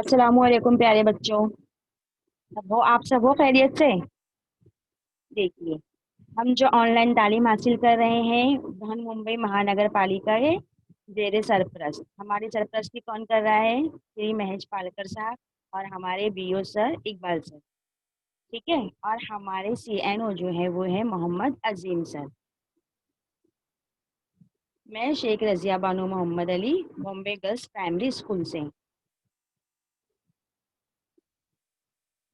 अस्सलामुअलैकुम प्यारे बच्चों। आप सब हो खैरियत से। देखिए, हम जो ऑनलाइन तालीम हासिल कर रहे हैं बृहन मुंबई महानगर पालिका के जेर सरपरस्त। हमारे सरपरस्ती कौन कर रहा है? श्री महेश पालकर साहब और हमारे बीओ सर इकबाल सर। ठीक है। और हमारे सीएनओ जो है वो है मोहम्मद अजीम सर। मैं Sheikh Razia Bano Mohammad Ali, Bombay girls primary school से।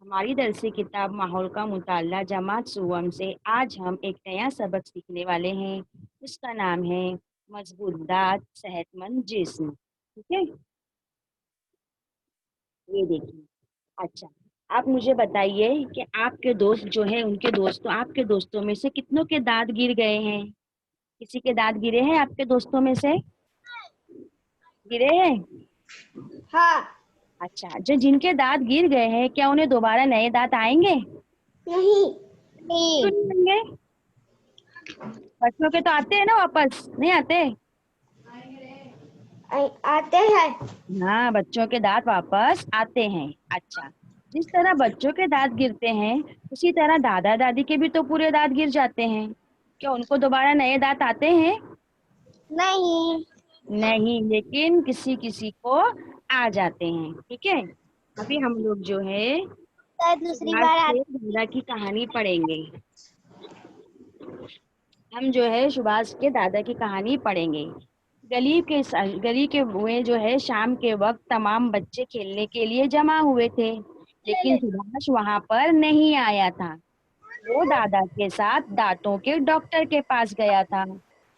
हमारी दरसी किताब माहौल का मुताला जमात सुवम से आज हम एक नया सबक सीखने वाले हैं। उसका नाम है मजबूत दांत सेहतमंद जिस्म। ठीक है। ये देखिए। अच्छा, आप मुझे बताइए कि आपके दोस्त जो है उनके दोस्तों आपके दोस्तों में से कितनों के दांत गिर गए हैं? किसी के दांत गिरे हैं आपके दोस्तों में से? गिरे हैं? हाँ। अच्छा, जो जिनके दांत गिर गए हैं क्या उन्हें दोबारा नए दांत आएंगे? नहीं। क्यों नहीं। नहीं आएंगे? बच्चों के तो आते हैं ना, वापस नहीं आते? आते हैं। हाँ, बच्चों के दांत वापस आते हैं। अच्छा, जिस तरह बच्चों के दांत गिरते हैं उसी तरह दादा दादी के भी तो पूरे दांत गिर जाते हैं। क्या उनको दोबारा नए दांत आते हैं? नहीं। नहीं, लेकिन किसी किसी को आ जाते हैं। ठीक है। अभी हम लोग जो है तो दूसरी सुभाष बार के दादा की कहानी पढ़ेंगे। हम जो है सुभाष के दादा की कहानी पढ़ेंगे। गली के में जो है शाम के वक्त तमाम बच्चे खेलने के लिए जमा हुए थे, लेकिन सुभाष वहां पर नहीं आया था। वो दादा के साथ दांतों के डॉक्टर के पास गया था।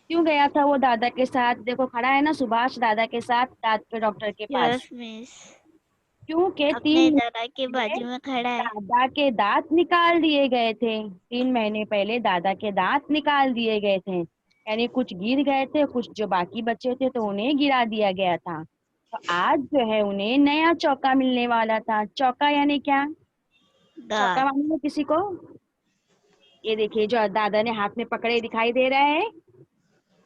क्यों गया था वो दादा के साथ? देखो खड़ा है ना सुभाष दादा के साथ दांत के डॉक्टर के पास। Yes miss. क्योंकि अपने दादा के बाजू में खड़ा है। दादा के दांत निकाल दिए गए थे। 3 महीने पहले दादा के दांत निकाल दिए गए थे, यानी कुछ गिर गए थे, कुछ जो बाकी बचे थे तो उन्हें गिरा दिया गया था। तो आज जो है उन्हें नया चौका मिलने वाला था। चौका यानी क्या? चौका दांत। मालूम है किसी को? ये देखिए, जो दादा ने हाथ में पकड़े दिखाई दे रहा है,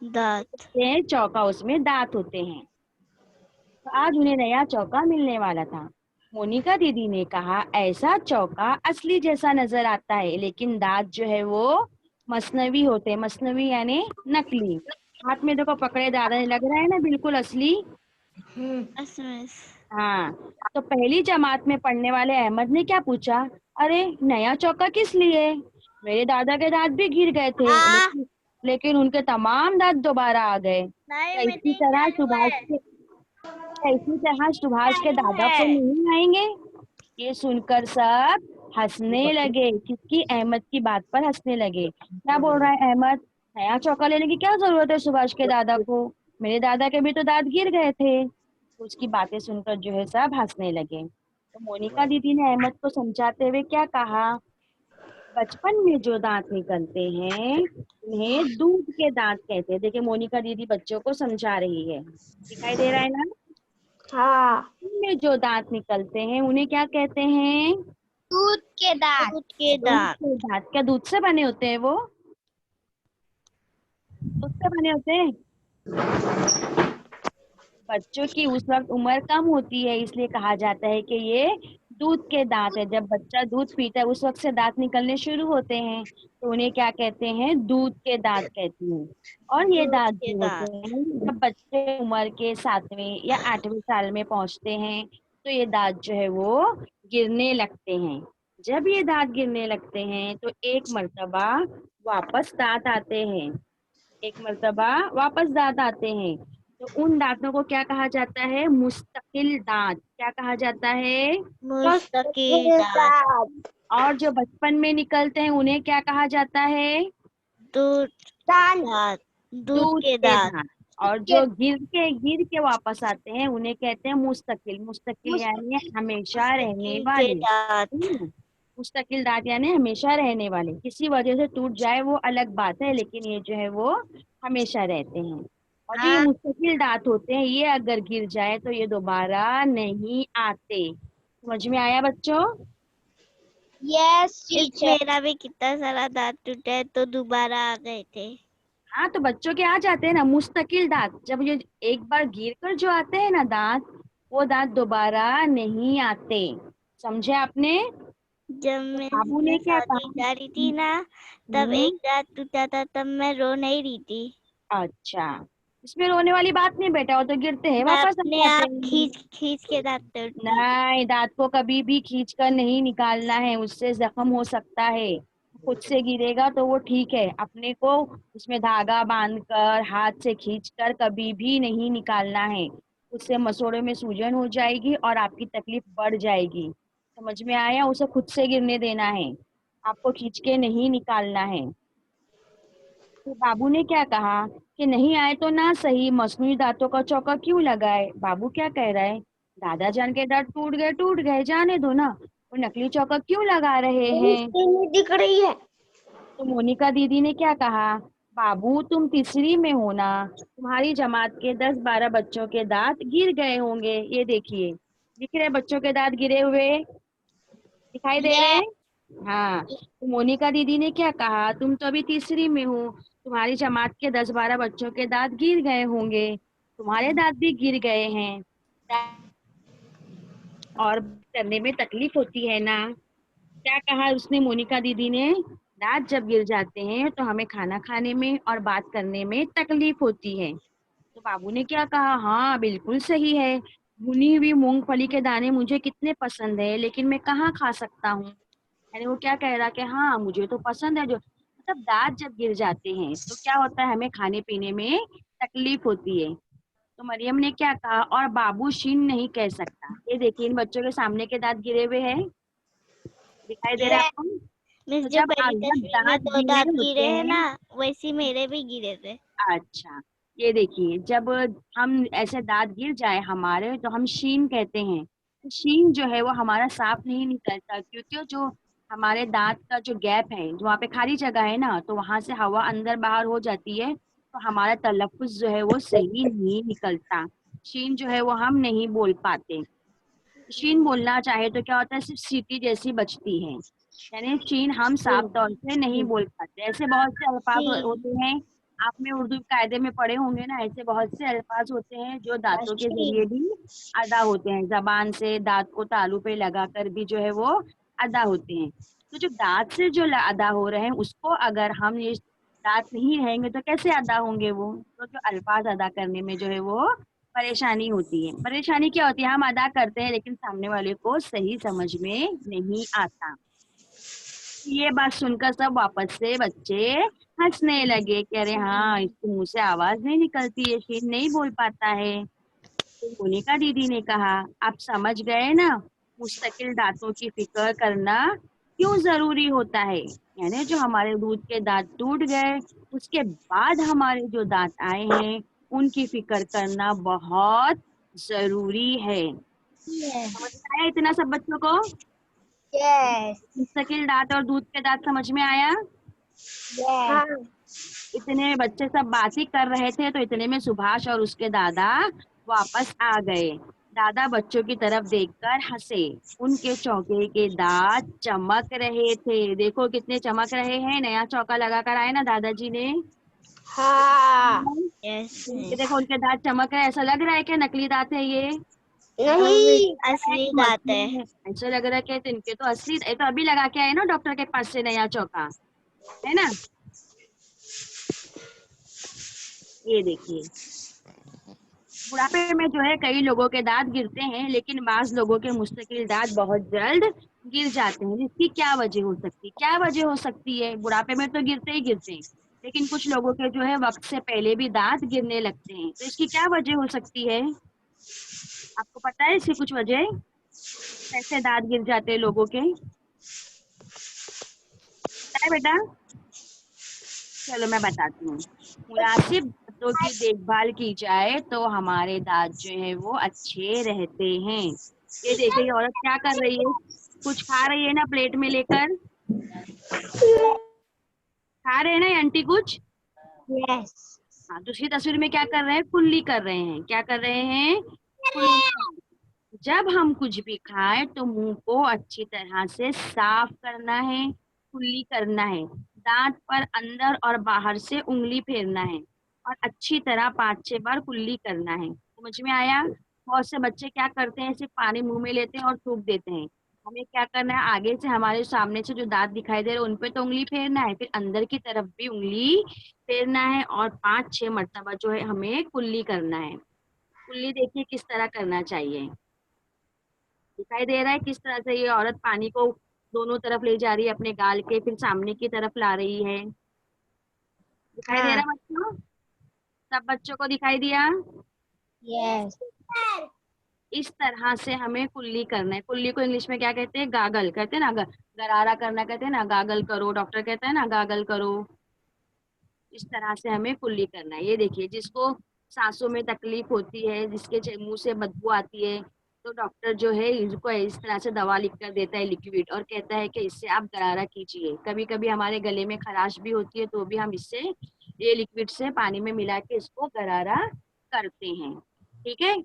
दांत। ये चौका, उसमें दांत होते हैं। तो आज उन्हें नया चौका मिलने वाला था। मोनिका दीदी ने कहा ऐसा चौका असली जैसा नजर आता है, लेकिन दांत जो है वो मसनवी होते हैं। मसनवी यानी नकली। हाथ में देखो पकड़े दादा ने, लग रहा है ना बिल्कुल असली। Yes miss. हाँ। तो पहली जमात में पढ़ने वाले अहमद ने क्या पूछा? अरे, नया चौका किस लिए? मेरे दादा के दांत भी गिर गए थे, हाँ। लेकिन उनके तमाम दांत दोबारा आ गए। नहीं, क्या इसी मीटिंग तरह चालू है। सुभाष के चालू दादा को है। नहीं आएंगे? ये सुनकर सब हंसने लगे। किसकी? अहमद की बात पर हंसने लगे। क्या बोल रहा है अहमद? नया चौका लेने की क्या जरूरत है सुभाष के दादा को? मेरे दादा के भी तो दांत गिर गए थे। उसकी बातें सुनकर जो है सब हंसने लगे। तो मोनिका दीदी ने अहमद को समझाते हुए क्या कहा? बचपन में जो दांत निकलते हैं उन्हें दूध के दांत कहते हैं। देखिए, मोनिका दीदी बच्चों को समझा रही है। दिखाई दे रहा है ना? हाँ। में जो दांत निकलते हैं उन्हें क्या कहते हैं? दूध के दांत। दूध के दूध दांत। के दांत। क्या दूध से बने होते हैं वो? दूध से बने होते हैं। बच्चों की उस वक्त उम्र कम होती है, इसलिए कहा जाता है कि ये दूध के दांत है। जब बच्चा दूध पीता है उस वक्त से दांत निकलने शुरू होते हैं, तो उन्हें क्या कहते हैं? दूध के दांत कहती हैं। और ये दूध दांत के जो होते दांत। हैं जब बच्चे उम्र के 7वें या 8वें साल में पहुंचते हैं तो ये दांत जो है वो गिरने लगते हैं। जब ये दांत गिरने लगते हैं तो एक मर्तबा वापस दांत आते हैं। एक मर्तबा वापस दांत आते हैं। तो उन दांतों को क्या कहा जाता है? मुस्तकिल दांत। क्या कहा जाता है? मुस्तकिल दांत। और जो बचपन में निकलते हैं उन्हें क्या कहा जाता है? दूध दांत। दूध दूध के के दांत। दांत। और जो गिर के वापस आते हैं उन्हें कहते हैं मुस्तकिल। मुस्तकिल यानी हमेशा रहने मुस्तकिल के वाले। दांत। मुस्तकिल दांत यानी हमेशा रहने वाले। किसी वजह से टूट जाए वो अलग बात है, लेकिन ये जो है वो हमेशा रहते हैं। और जो ये हाँ। मुस्तकिल दांत होते हैं ये अगर गिर जाए तो ये दोबारा नहीं आते। समझ में आया बच्चों? Yes teacher. मेरा भी कितना सारा दांत टूटा है तो दोबारा आ गए थे। हाँ, तो बच्चों के आ जाते हैं ना मुस्तकिल दांत। जब ये एक बार गिर कर जो आते हैं ना दांत, वो दांत दोबारा नहीं आते। समझे आपने? जब तो मैं बाबू ने क्या शादी कहा? जा रही थी ना, तब हम्म। एक दांत टूटा था, तब मैं रो नहीं रही थी। अच्छा, इसमें रोने वाली बात नहीं बेटा, वो तो गिरते हैं मैं वापस आ अपने जाते आप हैं। खींच खींच के दांत तोड़ती थी। नहीं, दांत को कभी भी खींच कर नहीं निकालना है, उससे जख्म हो सकता है। खुद से गिरेगा तो वो ठीक है, अपने को उसमें धागा बांधकर हाथ से खींच कर कभी भी नहीं निकालना है। उससे मसोड़े में सूजन हो जाएगी और आपकी तकलीफ बढ़ जाएगी। समझ में आया? उसे खुद से गिरने देना है, आपको खींच के नहीं निकालना है। तो बाबू ने क्या कहा कि नहीं आए तो ना सही, मसनूई दांतों का चौका क्यों लगाए। बाबू क्या कह रहा है, दादा जान के दांत टूट गए, जाने दो ना, वो नकली चौका क्यों लगा रहे हैं। दिख रही है। तो मोनिका दीदी ने क्या कहा, बाबू तुम तीसरी में हो ना, तुम्हारी जमात के 10-12 बच्चों के दांत गिर गए होंगे, ये देखिए, दिख रहे बच्चों के दांत गिरे हुए, दिखाई दे रहे ये हैं। हाँ, तो मोनिका दीदी ने क्या कहा, तुम तो अभी तीसरी में हो, तुम्हारी जमात के 10-12 बच्चों के दांत गिर गए होंगे, तुम्हारे दांत भी गिर गए हैं, और करने में तकलीफ होती है ना। क्या कहा उसने, मोनिका दीदी ने, दांत जब गिर जाते हैं तो हमें खाना खाने में और बात करने में तकलीफ होती है। तो बाबू ने क्या कहा, हाँ बिल्कुल सही है, भुनी हुई मूंगफली के दाने मुझे कितने पसंद है, लेकिन मैं कहाँ खा सकता हूँ। यानी वो क्या कह रहा कि हाँ मुझे तो पसंद है, जो मतलब दांत जब गिर जाते हैं तो क्या होता है, हमें खाने पीने में तकलीफ होती है। तो मरियम ने क्या कहा, और बाबू शीन नहीं कह सकता। ये देखिए, इन बच्चों के सामने के दांत गिरे हुए हैं, दिखाई दे रहा है ये आपको। मिस, तो जो जब पहली जब तस्वीर में दांत दो गिरे दांत गिरे होते हैं हैं, ना, वैसी मेरे भी गिरे थे। अच्छा, ये देखिए, जब हम ऐसे दांत गिर जाए हमारे तो हम शीन कहते हैं। तो शीन जो है वो हमारा साफ नहीं निकलता, क्योंकि जो हमारे दांत का जो गैप है, जो वहाँ पे खाली जगह है ना, तो वहां से हवा अंदर बाहर हो जाती है, तो हमारा तलफ्फुज जो है वो सही नहीं निकलता। शीन जो है वो हम नहीं बोल पाते। शीन बोलना चाहे तो क्या होता है, सिर्फ सीटी जैसी बचती है, यानी शीन हम साफ तौर से नहीं बोल पाते। ऐसे बहुत से अल्फाज शीन। होते हैं, आपने उर्दू कायदे में पढ़े होंगे ना, ऐसे बहुत से अल्फाज होते हैं जो दांतों के जरिए भी अदा होते हैं, जबान से दांत को तालू पे लगाकर भी जो है वो अदा होते हैं। तो जो दांत से जो अदा हो रहे हैं उसको अगर हम ये दांत नहीं रहेंगे तो कैसे अदा होंगे वो, तो जो अल्फाज अदा करने में जो है वो परेशानी होती है। परेशानी क्या होती है, हम अदा करते हैं लेकिन सामने वाले को सही समझ में नहीं आता। ये बात सुनकर सब वापस से बच्चे हंसने लगे, कह रहे हाँ इसके मुंह से आवाज नहीं निकलती है, शीन नहीं बोल पाता है। तो मोनिका दीदी ने कहा, आप समझ गए ना, मुस्तकिल दांतों की फिक्र करना क्यों जरूरी होता है। यानी जो हमारे दूध के दांत टूट गए, उसके बाद हमारे जो दांत आए हैं उनकी फिक्र करना बहुत जरूरी है। समझ में आया इतना सब बच्चों को? यस। मुस्तकिल दांत और दूध के दांत समझ में आया? यस। इतने बच्चे सब बात ही कर रहे थे तो इतने में सुभाष और उसके दादा वापस आ गए। दादा बच्चों की तरफ देखकर हंसे, उनके चौके के दांत चमक रहे थे, देखो कितने चमक रहे हैं, नया चौका लगा कर आए ना दादाजी ने। हाँ। यस ये मिस। देखो उनके दांत चमक रहे हैं, ऐसा लग रहा है कि नकली दांत है ये, नहीं, है असली कि दांत है। मसनूई है, ऐसा लग रहा है कि इनके तो असली, ये तो अभी लगा के आए ना डॉक्टर के पास से नया चौका, है ना। ये देखिए, बुढ़ापे में जो है कई लोगों के दांत गिरते हैं, लेकिन बाज लोगों के मुस्तकिल दांत बहुत जल्द गिर जाते हैं। इसकी क्या वजह हो सकती, क्या वजह हो सकती है, बुढ़ापे में तो गिरते ही गिरते हैं, लेकिन कुछ लोगों के जो है वक्त से पहले भी दांत गिरने लगते हैं, तो इसकी क्या वजह हो सकती है, आपको पता है इसकी कुछ वजह, कैसे दांत गिर जाते हैं लोगों के, पता है बेटा? चलो मैं बताती हूँ। मुनासिब दांतों की देखभाल की जाए तो हमारे दांत जो है वो अच्छे रहते हैं। ये देखिए, ये औरत क्या कर रही है, कुछ खा रही है ना प्लेट में लेकर, खा रहे हैं ना ये आंटी कुछ। यस। हाँ, दूसरी तस्वीर में क्या कर रहे हैं, कुल्ली कर रहे हैं, क्या कर रहे हैं, कुल्ली। जब हम कुछ भी खाएं तो मुंह को अच्छी तरह से साफ करना है, कुल्ली करना है, दांत पर अंदर और बाहर से उंगली फेरना है, और अच्छी तरह 5-6 बार कुल्ली करना है। समझ में आया? बहुत से बच्चे क्या करते हैं, सिर्फ पानी मुंह में लेते हैं और थूक देते हैं। हमें क्या करना है, आगे से हमारे सामने से जो दांत दिखाई दे रहे हैं उन पे तो उंगली फेरना है, फिर अंदर की तरफ भी उंगली फेरना है, और 5-6 मरतबा जो है हमें कुल्ली करना है। कुल्ली देखिए किस तरह करना चाहिए, दिखाई दे रहा है किस तरह से ये औरत पानी को दोनों तरफ ले जा रही है अपने गाल के, फिर सामने की तरफ ला रही है। दिखाई दे हाँ। रहा है बच्चों? सब बच्चों को दिखाई दिया? यस। इस तरह से हमें कुल्ली करना है। कुल्ली को इंग्लिश में क्या कहते हैं, गागल कहते हैं ना, गरारा करना कहते हैं ना, गागल करो, डॉक्टर कहता है ना गागल करो। इस तरह से हमें कुल्ली करना है। ये देखिए, जिसको सांसों में तकलीफ होती है, जिसके मुंह से बदबू आती है, तो डॉक्टर जो है इसको इस तरह से दवा लिख कर देता है लिक्विड, और कहता है कि इससे आप गरारा कीजिए। कभी कभी हमारे गले में खराश भी होती है तो भी हम इससे, ये लिक्विड से पानी में मिला के इसको गरारा करते हैं। ठीक है,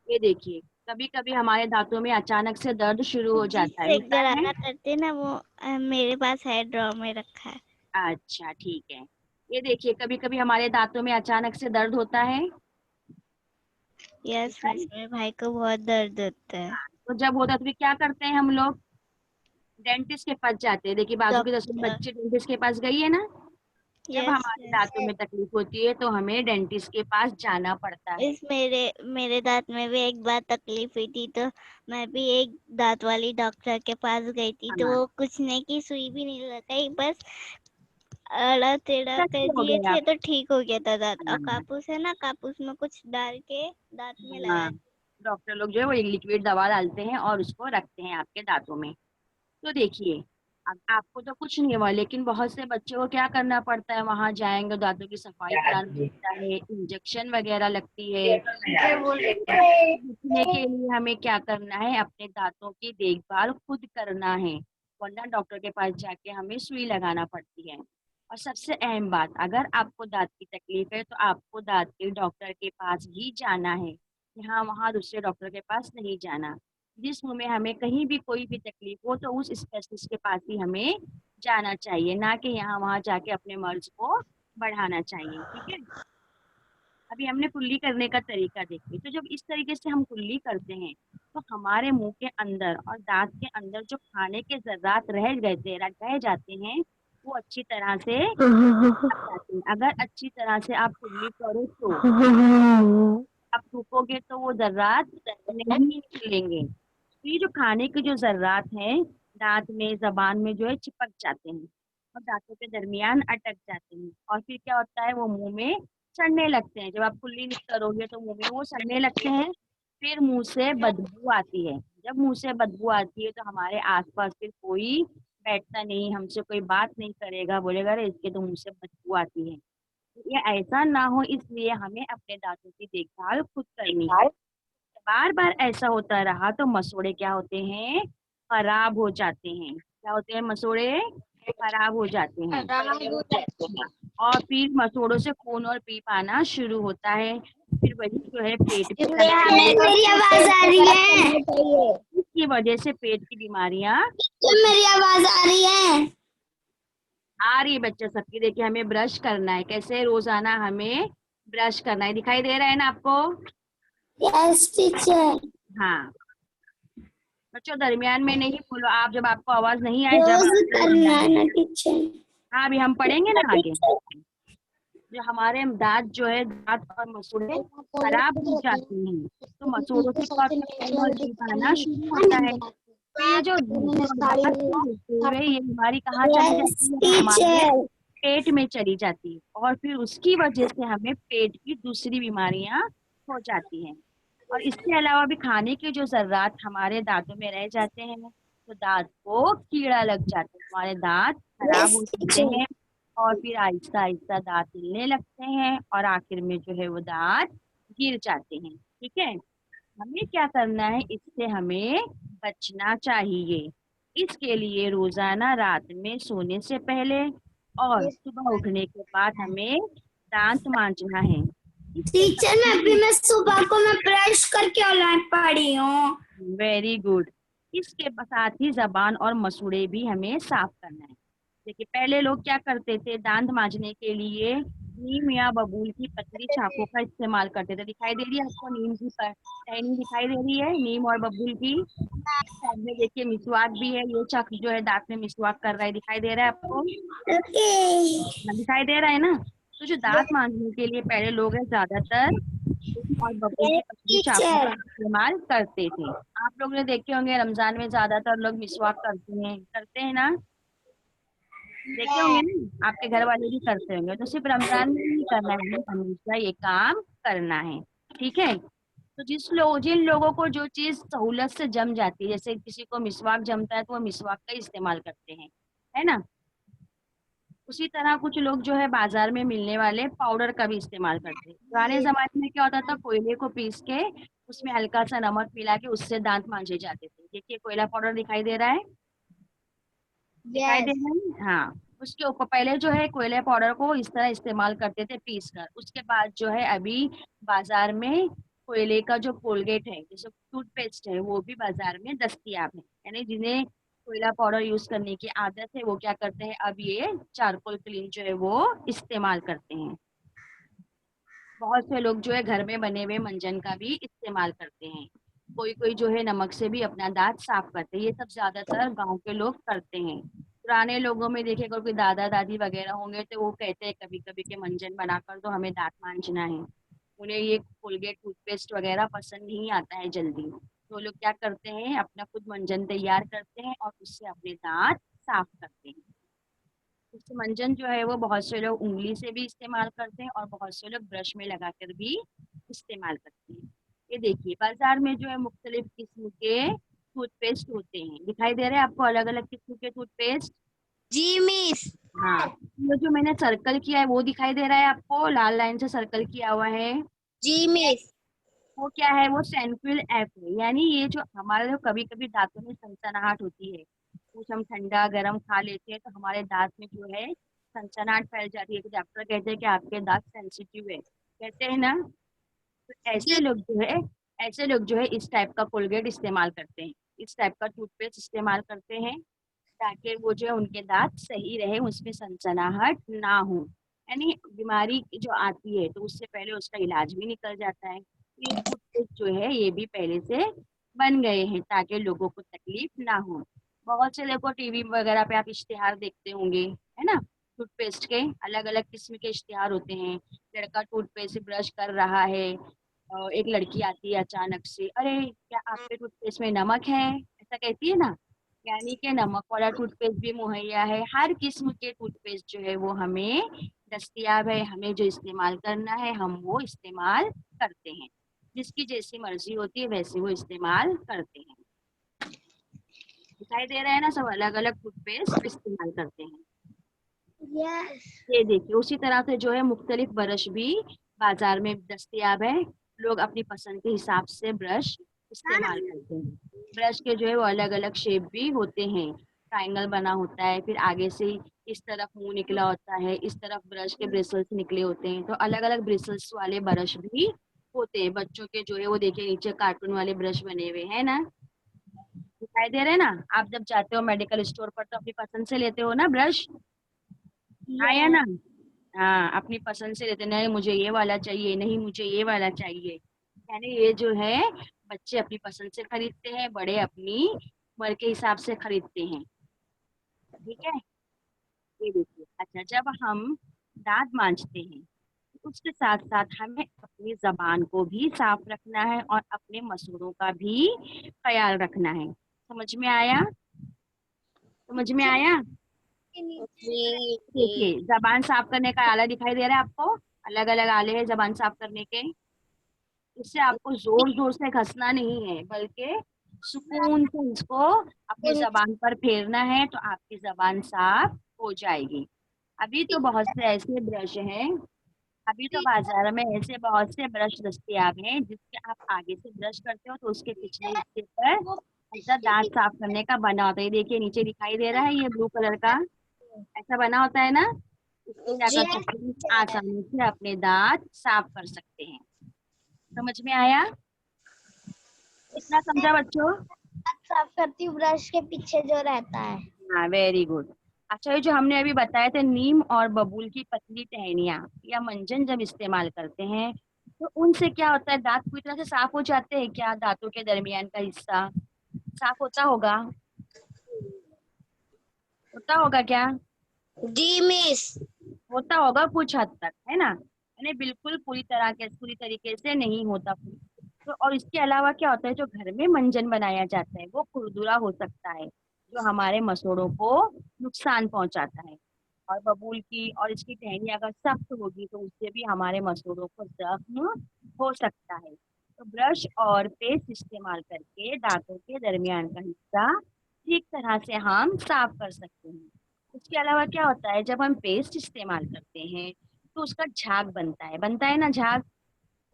ये देखिए, कभी कभी हमारे दांतों में अचानक से दर्द शुरू हो जाता है, जिससे होता है। गरारा करते ना वो मेरे पास है, ड्रॉ में रखा है। अच्छा ठीक है, ये देखिए, कभी कभी हमारे दांतों में अचानक से दर्द होता है। यस होता है? मिस, मेरे भाई को बहुत दर्द होता है। तो जब होता है तो फिर क्या करते हैं हम लोग, डेंटिस्ट के पास जाते हैं। देखिए बाजू की 10 डॉक्टर। बच्चे डेंटिस्ट के पास गई है ना। जब यस हमारे यस। दांतों में तकलीफ होती है तो हमें डेंटिस्ट के पास जाना पड़ता है। इस मेरे मेरे दांत में भी एक बार तकलीफ हुई थी, तो मैं भी एक दांत वाली डॉक्टर के पास गई थी, तो हाँ, वो कुछ नहीं की, सुई भी नहीं लगाई, बस अड़ा टेढ़ा कर कैसे हो दिए गए थे आप? तो ठीक हो गया था दांत। और हाँ, कापूस है ना, कापूस में कुछ डाल के दांत में हाँ, लगाया। डॉक्टर लोग जो है वो एक लिक्विड दवा डालते हैं और उसको रखते हैं आपके दांतों में। तो देखिए, अब आपको तो कुछ नहीं हुआ, लेकिन बहुत से बच्चों को क्या करना पड़ता है, वहां जाएंगे, दांतों की सफाई कराना पड़ता है, इंजेक्शन वगैरह लगती है। बचने के लिए हमें क्या करना है, अपने दांतों की देखभाल खुद करना है, वरना डॉक्टर के पास जाके हमें सुई लगाना पड़ती है। और सबसे अहम बात, अगर आपको दांत की तकलीफ है तो आपको दांत के डॉक्टर के पास ही जाना है, यहाँ वहाँ दूसरे डॉक्टर के पास नहीं जाना। जिस मुंह में हमें कहीं भी कोई भी तकलीफ हो तो उस स्पेशलिस्ट के पास ही हमें जाना चाहिए, ना कि यहाँ वहाँ जाके अपने मर्ज को बढ़ाना चाहिए। ठीक है, अभी हमने कुल्ली करने का तरीका देखी, तो जब इस तरीके से हम कुल्ली करते हैं तो हमारे मुंह के अंदर और दांत के अंदर जो खाने के जर्रात रह जाते हैं, वो अच्छी तरह से हट जाते हैं। अगर अच्छी तरह से आप कुल्ली करो तो आप थूकोगे तो वो जर्रात नहीं निकलेंगे। तो ये जो खाने के जो जर्रात हैं, दांत में जबान में जो है चिपक जाते हैं और दांतों के दरमियान अटक जाते हैं, और फिर क्या होता है, वो मुंह में सड़ने लगते हैं। जब आप कुल्ली नहीं करोगे तो मुंह में वो सड़ने लगते हैं, फिर मुंह से बदबू आती है। जब मुंह से बदबू आती है तो हमारे आसपास फिर कोई बैठता नहीं, हमसे कोई बात नहीं करेगा, बोलेगा अरे इसके तो मुंह से बदबू आती है। ये ऐसा ना हो, इसलिए हमें अपने दांतों की देखभाल खुद करनी है। बार बार ऐसा होता रहा तो मसूड़े क्या होते हैं, खराब हो जाते हैं। क्या होते हैं, मसूड़े खराब हो जाते हैं। और फिर मसूड़ों से खून और पीप आना शुरू होता है, फिर वही जो है पेट में इसलिए चलती हमें है। मेरी आवाज आ रही है। इसकी वजह से पेट की बीमारियां क्या होती मेरी आवाज आ रही है? आ रही है। बच्चे सबकी, देखिए हमें ब्रश करना है, कैसे रोजाना हमें ब्रश करना है, दिखाई दे रहा है ना आपको? Yes teacher. हाँ बच्चों, दरमियान में नहीं बोलो आप, जब आपको आवाज नहीं आए जब रोज आप करना दरमियान है में। ना टीचर? हाँ अभी हम पढ़ेंगे ना आगे, टीचर। जो हमारे दांत जो है, दांत और मसूड़े खराब हो जाते हैं, तो मसूड़ों से क्या होता है, खून और पीप आना शुरू होता है। तो ये जो दांत से होते हुए ये बीमारी कहाँ चली यस जाती है, हमारे टीचर। पेट में चली जाती है, और फिर उसकी वजह से हमें पेट की दूसरी बीमारियां हो जाती हैं। और इसके अलावा भी खाने के जो जर्रात हमारे दांतों में रह जाते हैं तो दांत को कीड़ा लग जाता है, हमारे दांत खराब यस हो जाते टीचर। हैं, और फिर आहिस्ता आहिस्ता दांत हिलने लगते हैं और आखिर में जो है वो दांत गिर जाते हैं। ठीक है, हमें क्या करना है, इससे हमें बचना चाहिए। इसके लिए रोजाना रात में सोने से पहले और सुबह उठने के बाद हमें दांत मांजना है। इसके टीचर साथ मैं अभी ही, मैं सुबह को मैं ब्रश करके ऑनलाइन पढ़ी हूँ। वेरी गुड, इसके साथ ही जबान और मसूड़े भी हमें साफ करना है। देखिए पहले लोग क्या करते थे, दांत मांजने के लिए नीम या बबूल की पतली शाखों का इस्तेमाल करते थे। दिखाई दे रही है आपको नीम की टहनी दिखाई दे रही है, नीम और बबूल की। साइड में देखिए मिसवाक भी है, ये शख्स जो है दांत में मिसवाक कर रहा है, दिखाई दे रहा है आपको? हाँ, दिखाई दे रहा है ना। तो जो दांत मांजने के लिए पहले लोग हैं ज्यादातर नीम और बबूल की पतली शाखों का इस्तेमाल करते थे। आप लोग ने देखे होंगे रमजान में ज्यादातर लोग मिसवाक करते हैं ना, देखे होंगे ना, आपके घर वाले भी करते होंगे। तो सिर्फ रमजान में नहीं करना है, हमें हमेशा ये काम करना है। ठीक है। तो जिन लोगों को जो चीज सहूलत से जम जाती है, जैसे किसी को मिसवाक जमता है तो वो मिसवाक का इस्तेमाल करते हैं, है ना। उसी तरह कुछ लोग जो है बाजार में मिलने वाले पाउडर का भी इस्तेमाल करते हैं। पुराने जमाने में क्या होता था, कोयले को पीस के उसमें हल्का सा नमक मिला के उससे दांत मांजे जाते थे। देखिए कोयला पाउडर दिखाई दे रहा है, दिखाई दे यस। रहा है, हाँ। उसके ऊपर पहले जो है कोयले पाउडर को इस तरह इस्तेमाल करते थे पीस कर। उसके बाद जो है अभी बाजार में कोयले का जो कोलगेट है, जैसे टूथपेस्ट है, वो भी बाजार में दस्तयाब है। यानी जिन्हें कोयला पाउडर यूज करने की आदत है वो क्या करते हैं, अब ये चारकोल क्लीन जो है वो इस्तेमाल करते हैं। बहुत से लोग जो है घर में बने हुए मंजन का भी इस्तेमाल करते हैं। कोई कोई जो है नमक से भी अपना दांत साफ करते हैं। ये सब ज्यादातर गांव के लोग करते हैं। पुराने लोगों में देखिए अगर कोई दादा दादी वगैरह होंगे तो वो कहते हैं कभी कभी के मंजन बनाकर तो हमें दांत मांजना है। उन्हें ये कोलगेट टूथपेस्ट वगैरह पसंद नहीं आता है जल्दी, तो लोग क्या करते हैं अपना खुद मंजन तैयार करते हैं और उससे अपने दांत साफ करते हैं। इस मंजन जो है वो बहुत से लोग उंगली से भी इस्तेमाल करते हैं और बहुत से लोग ब्रश में लगाकर भी इस्तेमाल करते हैं। ये देखिए बाजार में जो है मुख्तलिफ किस्म के टूथपेस्ट होते हैं, दिखाई दे रहे हैं आपको अलग अलग किस्म के टूथपेस्ट। जी मिस। हाँ, ये जो मैंने सर्कल किया है वो दिखाई दे रहा है आपको, लाल लाइन से सर्कल किया हुआ है, जी मिस। वो क्या है, वो सैंक्विल एफ है। यानी ये जो हमारे जो कभी कभी दांतों में सनसनाहट होती है, कुछ हम ठंडा गर्म खा लेते हैं तो हमारे दांत में जो है सनसनाहट फैल जाती है, तो डॉक्टर कहते हैं कि आपके दांत सेंसिटिव है, कहते हैं ना। तो जी। ऐसे लोग जो है इस टाइप का कोलगेट इस्तेमाल करते हैं, इस टाइप का टूथपेस्ट इस्तेमाल करते हैं, ताकि वो जो है उनके दांत सही रहे, उसमें सनसनाहट ना हो। यानी बीमारी जो आती है तो उससे पहले उसका इलाज भी निकल जाता है। ये टूथपेस्ट जो है ये भी पहले से बन गए हैं ताकि लोगों को तकलीफ ना हो। बहुत से देखो टीवी वगैरह पे आप इश्तिहार देखते होंगे, है ना। टूथपेस्ट के अलग अलग किस्म के इश्तिहार होते हैं। लड़का टूथपेस्ट से ब्रश कर रहा है, एक लड़की आती है अचानक से, अरे क्या आपके टूथपेस्ट में नमक है, ऐसा कहती है ना। यानी कि नमक वाला टूथपेस्ट भी मुहैया है, हर किस्म के टूथपेस्ट जो है वो हमें दस्तयाब है। हमें जो इस्तेमाल करना है हम वो इस्तेमाल करते हैं, जिसकी जैसी मर्जी होती है वैसे वो इस्तेमाल करते हैं। दिखाई दे रहा है ना, सब अलग अलग टूथपेस्ट इस्तेमाल करते हैं। यस। ये देखिए उसी तरह से जो है मुख्तलिफ ब्रश भी बाजार में दस्तयाब है। लोग अपनी पसंद के हिसाब से ब्रश इस्तेमाल करते हैं। ब्रश के जो है वो अलग अलग शेप भी होते हैं, ट्रायंगल बना होता है, फिर आगे से इस तरफ मुंह निकला होता है, इस तरफ ब्रश के ब्रिसल्स निकले होते हैं, तो अलग अलग ब्रिसल्स वाले ब्रश भी होते हैं। बच्चों के जो है वो देखिए नीचे कार्टून वाले ब्रश बने हुए हैं ना, दिखाई दे रहे हैं ना। आप जब जाते हो मेडिकल स्टोर पर तो अपनी पसंद से लेते हो ना ब्रश, हाँ या ना। यस। हाँ, अपनी पसंद से लेते, नहीं मुझे ये वाला चाहिए, नहीं मुझे ये वाला चाहिए। यानी ये जो है बच्चे अपनी पसंद से खरीदते हैं, बड़े अपनी उम्र के हिसाब से खरीदते हैं। ठीक है। ये देखिए, अच्छा जब हम दांत मांजते हैं तो उसके साथ साथ हमें अपनी जबान को भी साफ रखना है और अपने मसूड़ों का भी ख्याल रखना है। समझ में आया? समझ में आया? जी। देखिए जबान साफ करने का आला दिखाई दे रहा है आपको, अलग अलग आले हैं जबान साफ करने के। इससे आपको जोर जोर से घसना नहीं है, बल्कि सुकून से इसको अपनी जबान पर फेरना है तो आपकी जबान साफ हो जाएगी। अभी तो बहुत से ऐसे ब्रश हैं, अभी तो बाजार में ऐसे बहुत से ब्रश दस्तयाब हैं जिसके आप आगे से ब्रश करते हो तो उसके पिछले हिस्से पर ऐसा दांत साफ करने का बना होता है। ये देखिए नीचे दिखाई दे रहा है ये ब्लू कलर का, ऐसा बना होता है ना। इससे क्या जी। कर सकते हैं, आसानी से अपने दांत साफ कर सकते हैं। समझ में आया? कितना समझा बच्चों? साफ करती हूँ ब्रश के पीछे जो रहता है। हाँ वेरी गुड। अच्छा, ये जो हमने अभी बताए थे नीम और बबूल की पतली टहनियाँ या मंजन जब इस्तेमाल करते हैं तो उनसे क्या होता है, दांत पूरी तरह से साफ हो जाते हैं क्या? दांतों के दरमियान का हिस्सा साफ होता होगा? होता होगा क्या? जी मिस। होता होगा कुछ हद तक, है ना? यानी बिल्कुल पूरी तरीके से नहीं होता। तो और इसके अलावा क्या होता है, जो घर में मंजन बनाया जाता है वो खुरदुरा हो सकता है, जो हमारे मसूड़ों को नुकसान पहुंचाता है। और बबूल की और इसकी टहनी अगर सख्त होगी तो उससे भी हमारे मसूड़ों को जख्म हो सकता है। तो ब्रश और पेस्ट इस्तेमाल करके दांतों के दरमियान का हिस्सा ठीक तरह से हम साफ कर सकते हैं। इसके अलावा क्या होता है, जब हम पेस्ट इस्तेमाल करते हैं तो उसका झाग बनता है ना झाग।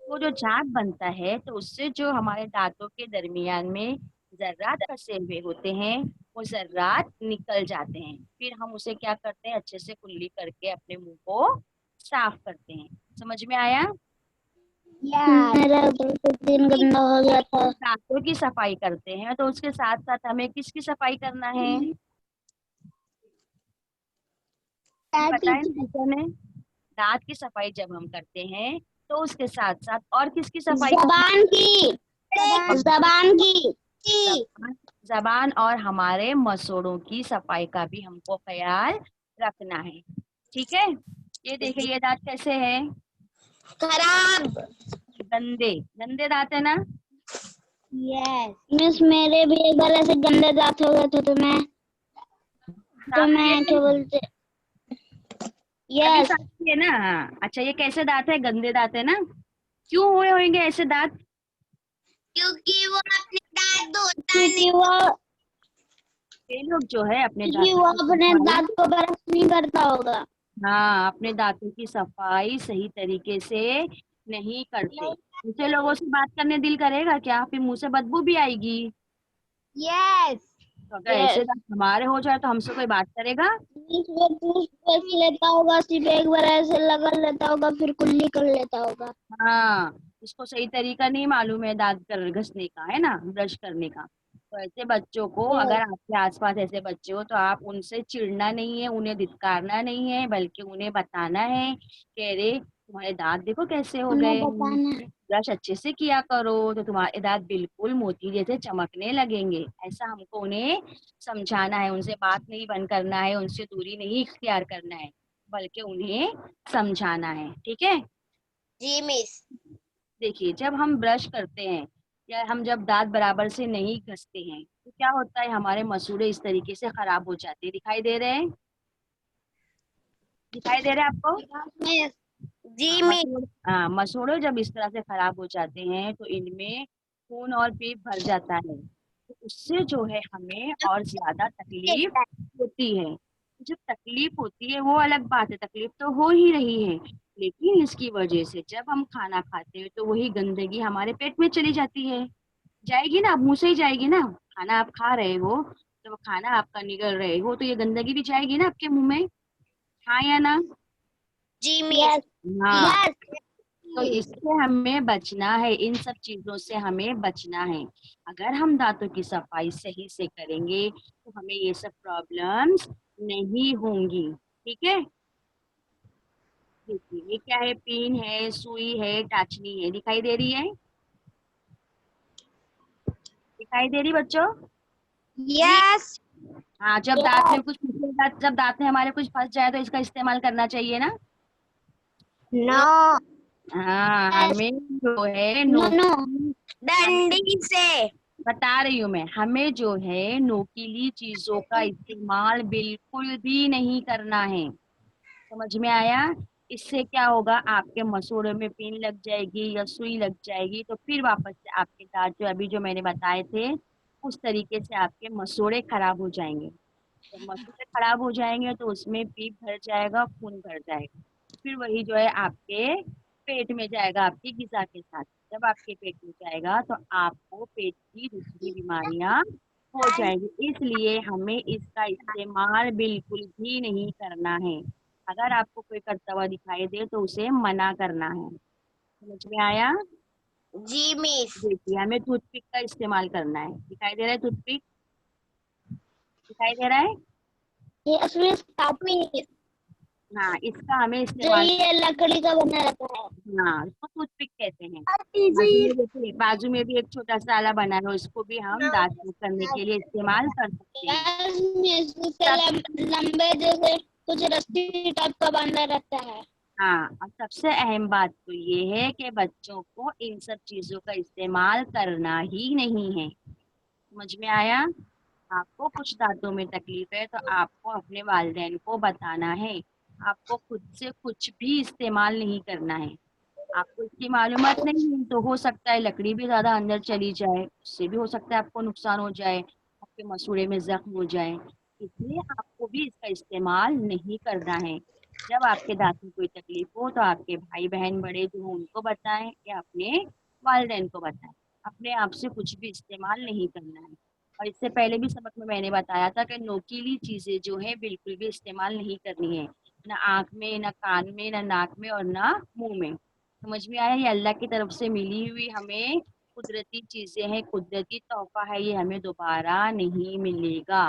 वो जो झाग बनता है तो उससे जो हमारे दांतों के दरमियान में जर्रात फंसे हुए होते हैं वो जर्रात निकल जाते हैं। फिर हम उसे क्या करते हैं, अच्छे से कुल्ली करके अपने मुंह को साफ करते हैं। समझ में आया? मेरा कुछ दिन गंदा हो गया था। दांतों की सफाई करते हैं तो उसके साथ साथ हमें किसकी सफाई करना है, बताया ना टीचर ने? दांत की सफाई जब हम करते हैं तो उसके साथ साथ और किसकी सफाई करनी जबान की, है? जबान की। जबान, जबान और हमारे मसूड़ों की सफाई का भी हमको ख्याल रखना है। ठीक है? ये देखिए ये दांत कैसे है, खराब। गंदे गंदे दांत है ना? यस मिस, मेरे भी एक बार ऐसे गंदे दांत हो गए थे तो साफ किए मैं थे? क्या बोलते। अभी यस, साफ किए ना? हाँ। अच्छा, ये कैसे दांत है, गंदे दांत है ना? क्यों हुए होंगे ऐसे दांत? क्योंकि वो अपने दांत धोता नहीं। क्योंकि वो ये लोग जो है अपने क्योंकि दांतों वो की अपने सफाई, दांत को ब्रश नहीं करता होगा। हाँ अपने दांतों की सफाई सही तरीके से नहीं करते। ऐसे लोगों से बात करने दिल करेगा क्या? फिर मुंह से बदबू भी आएगी। यस। तो अगर ऐसे यस, दांत हमारे हो जाए तो हमसे कोई बात करेगा? वो टूथपेस्ट लेता होगा, सिर्फ एक बार ऐसे लगा लेता होगा, फिर कुल्ली कर लेता होगा। हाँ, इसको सही तरीका नहीं मालूम है दांत कर घसने का, है ना, ब्रश करने का। तो ऐसे बच्चों को, अगर यस, आपके आसपास ऐसे बच्चे हो तो आप उनसे चिढ़ना नहीं है, उन्हें धिक्कारना नहीं है, बल्कि उन्हें बताना है कि अरे तुम्हारे दांत देखो कैसे हो उन्हें गए हैं, बताना है। ब्रश अच्छे से किया करो तो तुम्हारे दांत बिल्कुल मोती जैसे चमकने लगेंगे। ऐसा हमको उन्हें समझाना है, उनसे बात नहीं बंद करना है, उनसे दूरी नहीं इख्तियार करना है, बल्कि उन्हें समझाना है। ठीक है? जी मिस। देखिए, जब हम ब्रश करते हैं या हम जब दांत बराबर से नहीं घसते हैं तो क्या होता है, हमारे मसूड़े इस तरीके से खराब हो जाते हैं। दिखाई दे रहे हैं? दिखाई दे रहे हैं आपको? मिस। हाँ, जी मिस। मसूड़े, हाँ मसूड़े जब इस तरह से खराब हो जाते हैं तो इनमें खून और पीप भर जाता है, तो उससे जो है हमें और ज्यादा तकलीफ होती है। जो तकलीफ होती है वो अलग बात है, तकलीफ तो हो ही रही है, लेकिन इसकी वजह से जब हम खाना खाते हैं तो वही गंदगी हमारे पेट में चली जाती है। जाएगी ना, अब मुंह से ही जाएगी ना। खाना आप खा रहे हो, जब खाना आपका निगल रहे हो तो ये गंदगी भी जाएगी ना आपके मुंह में, हाँ या ना? जी मिस। यस, हाँ। यस। तो इससे हमें बचना है, इन सब चीजों से हमें बचना है। अगर हम दांतों की सफाई सही से करेंगे तो हमें ये सब प्रॉब्लम्स नहीं होंगी। ठीक है? देखिए ये क्या है, पिन है, सुई है, टाचनी है, दिखाई दे रही है? दिखाई दे रही बच्चों? जी। यस, हाँ, जब दांत में कुछ फंसेगा, जब दांत में हमारे कुछ फंस जाए तो इसका इस्तेमाल करना चाहिए ना। नो। हाँ, हमें जो है नो, नो। हमें डंडी से। बता रही हूँ मैं, हमें जो है नोकीली चीजों का इस्तेमाल बिल्कुल भी नहीं करना है। समझ में आया? इससे क्या होगा, आपके मसूड़े में पिन लग जाएगी या सुई लग जाएगी तो फिर वापस से आपके दांत जो अभी जो मैंने बताए थे उस तरीके से आपके मसूड़े खराब हो जाएंगे। जब मसूड़े खराब हो जाएंगे तो उसमें पीप भर जाएगा, खून भर जाएगा, फिर वही जो है आपके पेट में जाएगा आपकी गिजा के साथ। जब आपके पेट में जाएगा तो आपको पेट की दूसरी बीमारियां हो जाएंगी। इसलिए हमें इसका इस्तेमाल बिल्कुल भी नहीं करना है। अगर आपको कोई करता हुआ दिखाई दे तो उसे मना करना है। समझ में आया? जी मिस। देखिए हमें टूथपिक का इस्तेमाल करना है। दिखाई दे रहा है टूथपिक? दिखाई दे रहा है? यस मिस काफी। हाँ, इसका हमें जो इस्तेमाल, ये लकड़ी का बना रहता है। हाँ, इसको टूथपिक कहते हैं। जी। बाजू में भी एक छोटा सा आला बना है, उसको भी हम दांत साफ करने के लिए इस्तेमाल कर सकते हैं। यस मिस उसके सब लंबे जैसे कुछ रस्सी टाइप का बांधा रहता है। हाँ, और सबसे अहम बात तो ये है कि बच्चों को इन सब चीजों का इस्तेमाल करना ही नहीं है। समझ में आया? आपको कुछ दांतों में तकलीफ है तो आपको अपने वालिदैन को बताना है। आपको खुद से कुछ भी इस्तेमाल नहीं करना है। आपको इसकी मालूमात नहीं है तो हो सकता है लकड़ी भी ज्यादा अंदर चली जाए, उससे भी हो सकता है आपको नुकसान हो जाए, आपके मसूड़े में जख्म हो जाए। इसलिए आपको भी इसका इस्तेमाल नहीं करना है। जब आपके दांत में कोई तकलीफ हो तो आपके भाई बहन बड़े जो हों उनको बताएं या अपने वालिदैन को बताएं। अपने आप से कुछ भी इस्तेमाल नहीं करना है। और इससे पहले भी सबक में मैंने बताया था कि नोकीली चीजें जो है बिल्कुल भी इस्तेमाल नहीं करनी है, ना आंख में, ना कान में, ना नाक में और ना मुंह में। समझ में आया? ये अल्लाह की तरफ से मिली हुई हमें कुदरती चीजें हैं, कुदरती तोहफा है, ये हमें दोबारा नहीं मिलेगा।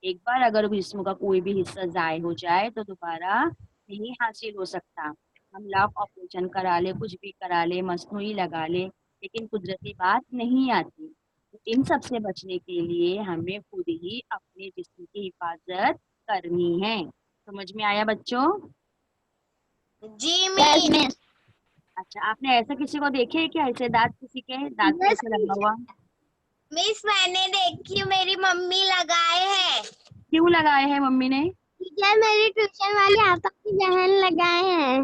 एक बार अगर जिस्म का कोई भी हिस्सा जाय हो जाए तो दोबारा नहीं हासिल हो सकता। हम लाख ऑपरेशन करा ले, कुछ भी करा ले, मसनूई लगा ले, लेकिन कुदरती बात नहीं आती। तो इन सब से बचने के लिए हमें खुद ही अपने जिस्म की हिफाजत करनी है। समझ में आया बच्चों? जी यस मिस। मिस। अच्छा, आपने ऐसा किसी को देखे है क्या, ऐसे दांत किसी के दांत पे यस ऐसे लगा हुआ? मिस मैंने देखी, मेरी मम्मी लगाए हैं। क्यों लगाए हैं मम्मी ने? टीचर, मेरी ट्यूशन वाली आपा की बहन लगाए हैं।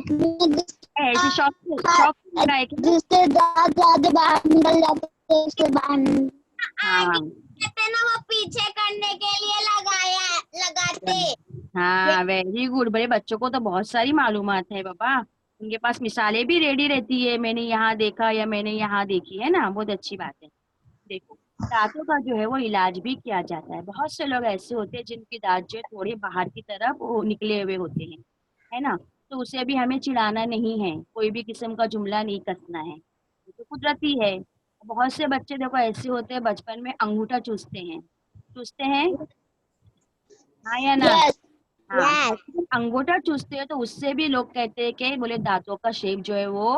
ऐसे शौक से लगाए क्या? जिससे दांत ज्यादा बाहर निकल जाते हैं उसके बाहर। आगे हाँ। कहते ना, वो पीछे करने के लिए लगाते। ये हाँ, वेरी गुड। बड़े बच्चों को तो बहुत सारी मालूमात है बाबा। उनके पास मिसालें भी रेडी रहती है, मैंने यहाँ देखा या मैंने यहाँ देखी है ना, बहुत अच्छी बात है। देखो, दांतों का जो है वो इलाज भी किया जाता है। बहुत से लोग ऐसे होते हैं जिनकी दांत जो है थोड़े बाहर की तरफ वो निकले हुए होते हैं, है ना? तो उसे भी हमें चिढ़ाना नहीं है, कोई भी किस्म का जुमला नहीं कसना है, ये तो कुदरती है। बहुत से बच्चे देखो ऐसे होते हैं, बचपन में अंगूठा चूसते हैं, चूसते हैं, हाँ या ना? यस। हाँ, यस। जब अंगूठा चूसते हैं तो उससे भी लोग कहते हैं कि बोले दांतों का शेप जो है वो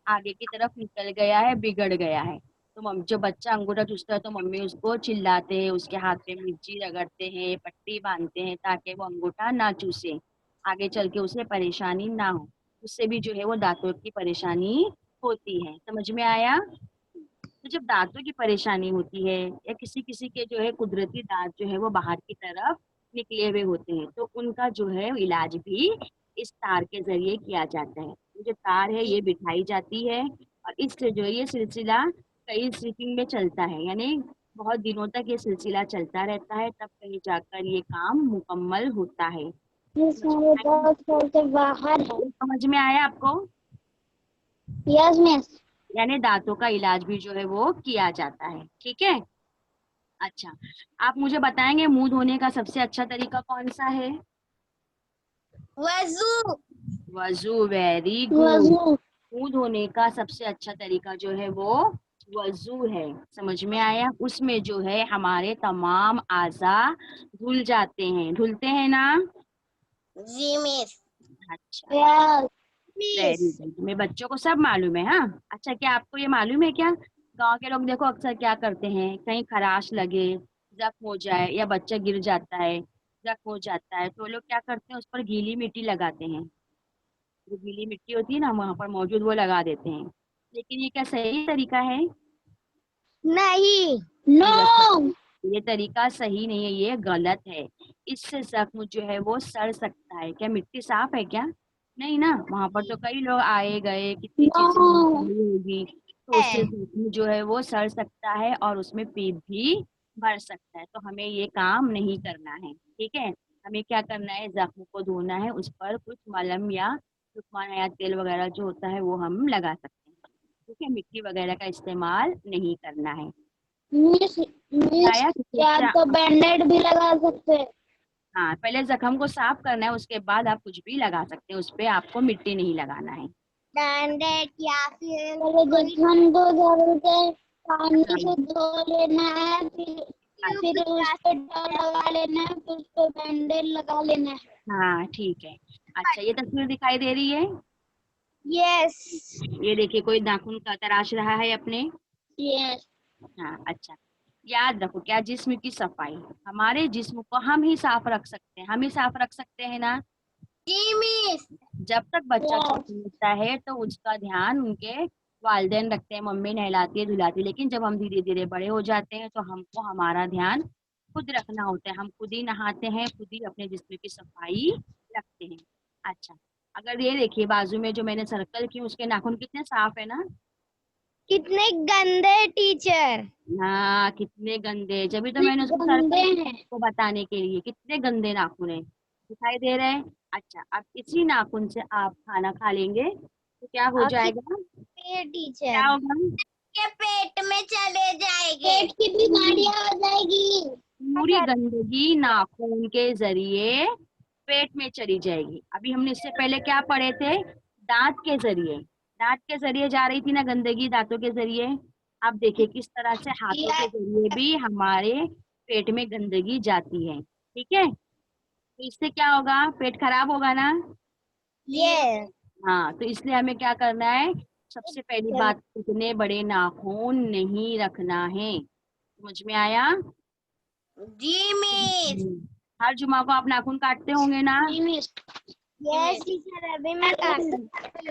आगे की तरफ निकल गया है, बिगड़ गया है। तो जो बच्चा अंगूठा चूसता है तो मम्मी उसको चिल्लाते हैं, उसके हाथ पे मिर्ची रगड़ते हैं, पट्टी बांधते हैं ताकि वो अंगूठा ना चूसे, आगे चल के उसे परेशानी ना हो। उससे भी जो है वो दांतों की परेशानी होती है। समझ में आया? तो जब दांतों की परेशानी होती है या किसी किसी के जो है कुदरती दांत जो है वो बाहर की तरफ निकले हुए होते हैं तो उनका जो है इलाज भी इस तार के जरिए किया जाता है। ये जो तार है ये बिठाई जाती है और इससे जो है ये सिलसिला कई स्लीपिंग में चलता है, यानी बहुत दिनों तक ये सिलसिला चलता रहता है, तब कहीं जाकर ये काम मुकम्मल होता है। मिस समझ मेरे में आया? दांत घर से बाहर है। समझ में आया आपको? Yes miss. यानी दांतों का इलाज भी जो है वो किया जाता है। ठीक है। अच्छा, आप मुझे बताएंगे मुंह धोने का सबसे अच्छा तरीका कौन सा है? वजू। वजू, वेरी गुड। वजू। मुंह धोने का सबसे अच्छा तरीका जो है वो वजू है। समझ में आया? उसमें जो है हमारे तमाम आज़ा धुल जाते हैं, धुलते हैं ना? जी मिस। अच्छा, यस। मिस। Very good. मेरे बच्चों को सब मालूम है। हाँ, अच्छा, क्या आपको ये मालूम है क्या, गांव के लोग देखो अक्सर क्या करते हैं, कहीं खराश लगे, जख्म हो जाए या बच्चा गिर जाता है, जख्म हो जाता है तो लोग क्या करते हैं, उस पर गीली मिट्टी लगाते हैं। जो गीली मिट्टी होती है ना वहां पर मौजूद, वो लगा देते हैं। लेकिन ये क्या सही तरीका है? नहीं। नो। ये तरीका सही नहीं है, ये गलत है। इससे जख्म जो है वो सड़ सकता है। क्या मिट्टी साफ है क्या? नहीं ना, वहां पर तो कई लोग आए गए, कितनी चीजें नो। निकली होगी, तो उससे जख्म जो है वो सड़ सकता है और उसमें पीप भी भर सकता है। तो हमें ये काम नहीं करना है। ठीक है। हमें क्या करना है, जख्म को धोना है, उस पर कुछ मलम या लुकमान या तेल वगैरह जो होता है वो हम लगा सकते हैं। ठीक है, मिट्टी वगैरह का इस्तेमाल नहीं करना है। मिस मिस आया? या तो बैंडेड भी लगा सकते हैं। हाँ, पहले जख्म को साफ करना है, उसके बाद आप कुछ भी लगा सकते हैं, उस पे आपको मिट्टी नहीं लगाना है। बैंडेड या फिर पहले कोई। जख्म को जरूर से पानी हाँ, से धो लेना है, फिर फिर उस पे डॉल लगा लेना है, फिर उस पे बैंडेज लगा लेना है। हाँ ठीक है। अच्छा ये तस्वीर दिखाई दे रही है, यस ये देखिए कोई नाखून का तराश रहा है अपने। यस हाँ अच्छा, याद रखो क्या, जिस्म की सफाई, हमारे जिस्म को हम ही साफ रख सकते हैं, हम ही साफ रख सकते हैं ना। जी मिस। जब तक बच्चा Yes. छोटा होता है तो उसका ध्यान उनके वालिदैन रखते हैं, मम्मी नहलाती है धुलाती है, लेकिन जब हम धीरे धीरे बड़े हो जाते हैं तो हमको हमारा ध्यान खुद रखना होता है, हम खुद ही नहाते हैं, खुद ही अपने जिस्म की सफाई रखते हैं। अच्छा, अगर ये देखिए बाजू में जो मैंने सर्कल की उसके नाखून कितने साफ है ना। कितने गंदे टीचर, हाँ कितने गंदे, जब भी तो कितने मैंने उसको गंदे सर्कल हैं। को बताने के लिए, कितने गंदे नाखून है, दिखाई दे रहे हैं। अच्छा अब इसी नाखून से आप खाना खा लेंगे तो क्या हो जाएगा, क्या टीचर होगा, के पेट में चले जाएंगे, पेट की बीमारियां हो जाएगी। पूरी गंदगी नाखून के जरिए पेट में चली जाएगी। अभी हमने इससे पहले क्या पढ़े थे, दांत के जरिए, दांत के जरिए जा रही थी ना गंदगी, दांतों के जरिए। अब देखिए किस तरह से हाथों के जरिए भी हमारे पेट में गंदगी जाती है, ठीक है। तो इससे क्या होगा, पेट खराब होगा ना। यस हाँ तो इसलिए हमें क्या करना है, सबसे पहली बात, इतने बड़े नाखून नहीं रखना है, समझ में आया। जी मिस। हर जुमा को आप नाखून काटते होंगे ना। जी मिस। यस टीचर, अभी मैं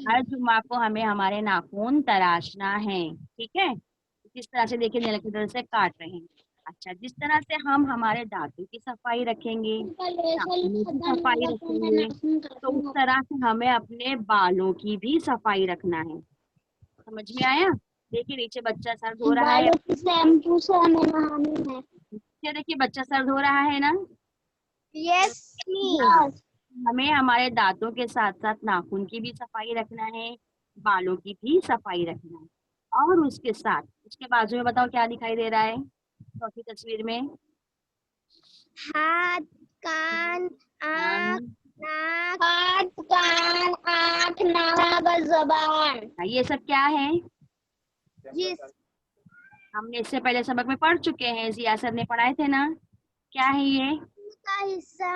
हर जुमा को हमें हमारे नाखून तराशना है, ठीक है। किस तरह से देखिए नेल कटर से काट रहे हैं। अच्छा, जिस तरह से हम हमारे दांतों की सफाई रखेंगे, नाखूनों की सफाई रखेंगे, तो उस तरह से हमें अपने बालों की भी सफाई रखना है, समझ में आया। देखिए नीचे बच्चा सर धो रहा है, बालों की शैम्पू से हमें नहाना है। ये देखिए बच्चा सर धो रहा है ना। यस हाँ, मिस। हमें हमारे दांतों के साथ साथ नाखून की भी सफाई रखना है, बालों की भी सफाई रखना है, और उसके साथ उसके बाजू में बताओ क्या दिखाई दे रहा है चौथी तस्वीर में। हाथ, कान, हाँ, आँख, नाक, हाथ, कान, आँख, नाक और जबान। ये सब क्या है, जिस हमने इससे पहले सबक में पढ़ चुके हैं, जिया सर ने पढ़ाए थे ना। क्या है ये, का हिस्सा,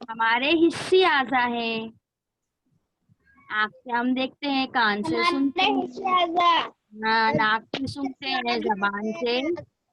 हमारे हिस्सी आज़ा है। आँख से हम देखते हैं, कान से सुनते हमारे हैं, हिस्सा, हाँ नाक से सूंघते हैं, जबान से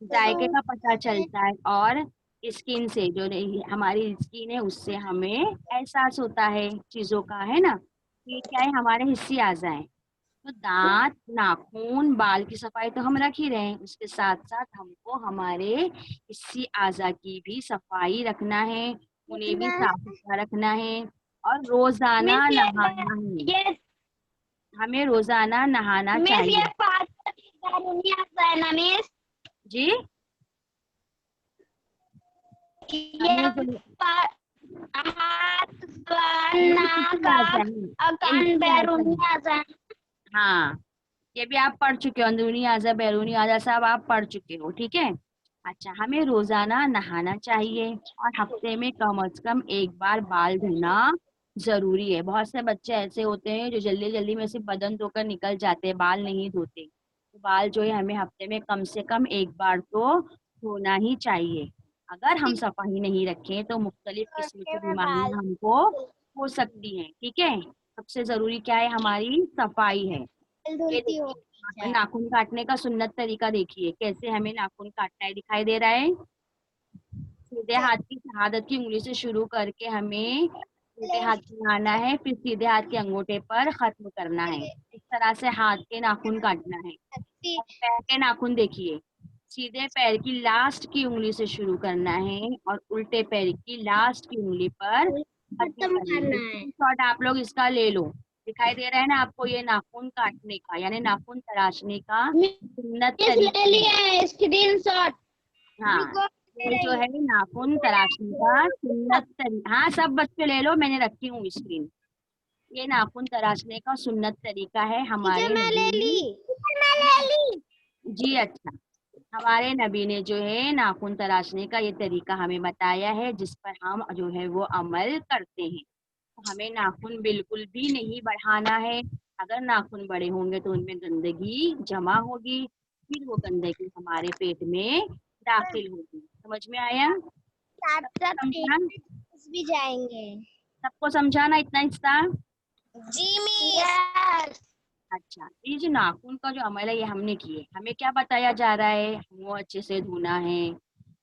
जायके का पता चलता है, और स्किन से, जो नहीं हमारी स्किन है उससे हमें एहसास होता है चीजों का, है ना। ये क्या है, हमारे हिस्सी आज़ा है। तो दांत, नाखून, बाल की सफाई तो हम रख ही रहे हैं, उसके साथ साथ हमको हमारे हिस्सी आज़ा की भी सफाई रखना है, उन्हें भी साफ सुथरा रखना है, और रोजाना मिस नहाना है, ये हमें रोजाना नहाना मिस ये चाहिए। पाँच दुनिया है ना मिस, जी, ये हमें जो हाथ, कान, ये नाक, हिस्सी आज़ा आँख है, और ये कान, हिस्सी आज़ा है। बैरूनी आज़ा। हाँ ये भी आप पढ़ चुके हो, अंदरूनी आज़ा बैरूनी आज़ा सब आप पढ़ चुके हो, ठीक है। अच्छा, हमें रोजाना नहाना चाहिए, और हफ्ते में कम से कम एक बार बाल धोना जरूरी है। बहुत से बच्चे ऐसे होते हैं जो जल्दी जल्दी में से बदन धोकर निकल जाते हैं, बाल नहीं धोते। तो बाल जो है हमें हफ्ते में कम से कम एक बार तो धोना ही चाहिए। अगर हम सफाई नहीं रखें तो मुख्तलिफ किस्म की मैं बाल बीमारियां हमको हो सकती हैं, ठीक है। सबसे जरूरी क्या है, हमारी सफाई है। ये धुलती हो। देखिए नाखून काटने का सुन्नत तरीका देखिए, कैसे हमें नाखून काटना है, दिखाई दे रहा है। सीधे हाथ की शहादत की उंगली से शुरू करके हमें उल्टे हाथ बनाना है, फिर सीधे हाथ के अंगूठे पर खत्म करना है। इस तरह से हाथ के नाखून काटना है। और पैर के नाखून देखिए, सीधे पैर की लास्ट की उंगली से शुरू करना है, और उल्टे पैर की लास्ट की उंगली पर खत्म खत्म करना करना है। है। शॉट आप लोग इसका ले लो, दिखाई दे रहा है ना आपको, ये नाखून काटने का यानी नाखून तराशने का सुन्नत मिस ले तरीका है। लिया है स्क्रीनशॉट। हाँ ये जो है नाखून तराशने का सुन्नत तरीका, हाँ सब बच्चे ले लो, मैंने रखी हूँ स्क्रीन। ये नाखून तराशने का सुन्नत तरीका है हमारे टीचर मैं नबी ले ने। ली, टीचर मैं ले ली। जी अच्छा, हमारे नबी ने जो है नाखून तराशने का ये तरीका हमें बताया है, जिस पर हम जो है वो अमल करते हैं। तो हमें नाखून बिल्कुल भी नहीं बढ़ाना है। अगर नाखून बड़े होंगे तो उनमें गंदगी जमा होगी, फिर वो गंदगी हमारे पेट में दाखिल होगी। समझ में आया? साथ साथ समझा? भी जाएंगे। सबको समझाना इतना हिस्सा? जी मिस। अच्छा, ये जो नाखून का जो अमल है ये हमने किए, हमें क्या बताया जा रहा है? मुंह अच्छे से धोना है,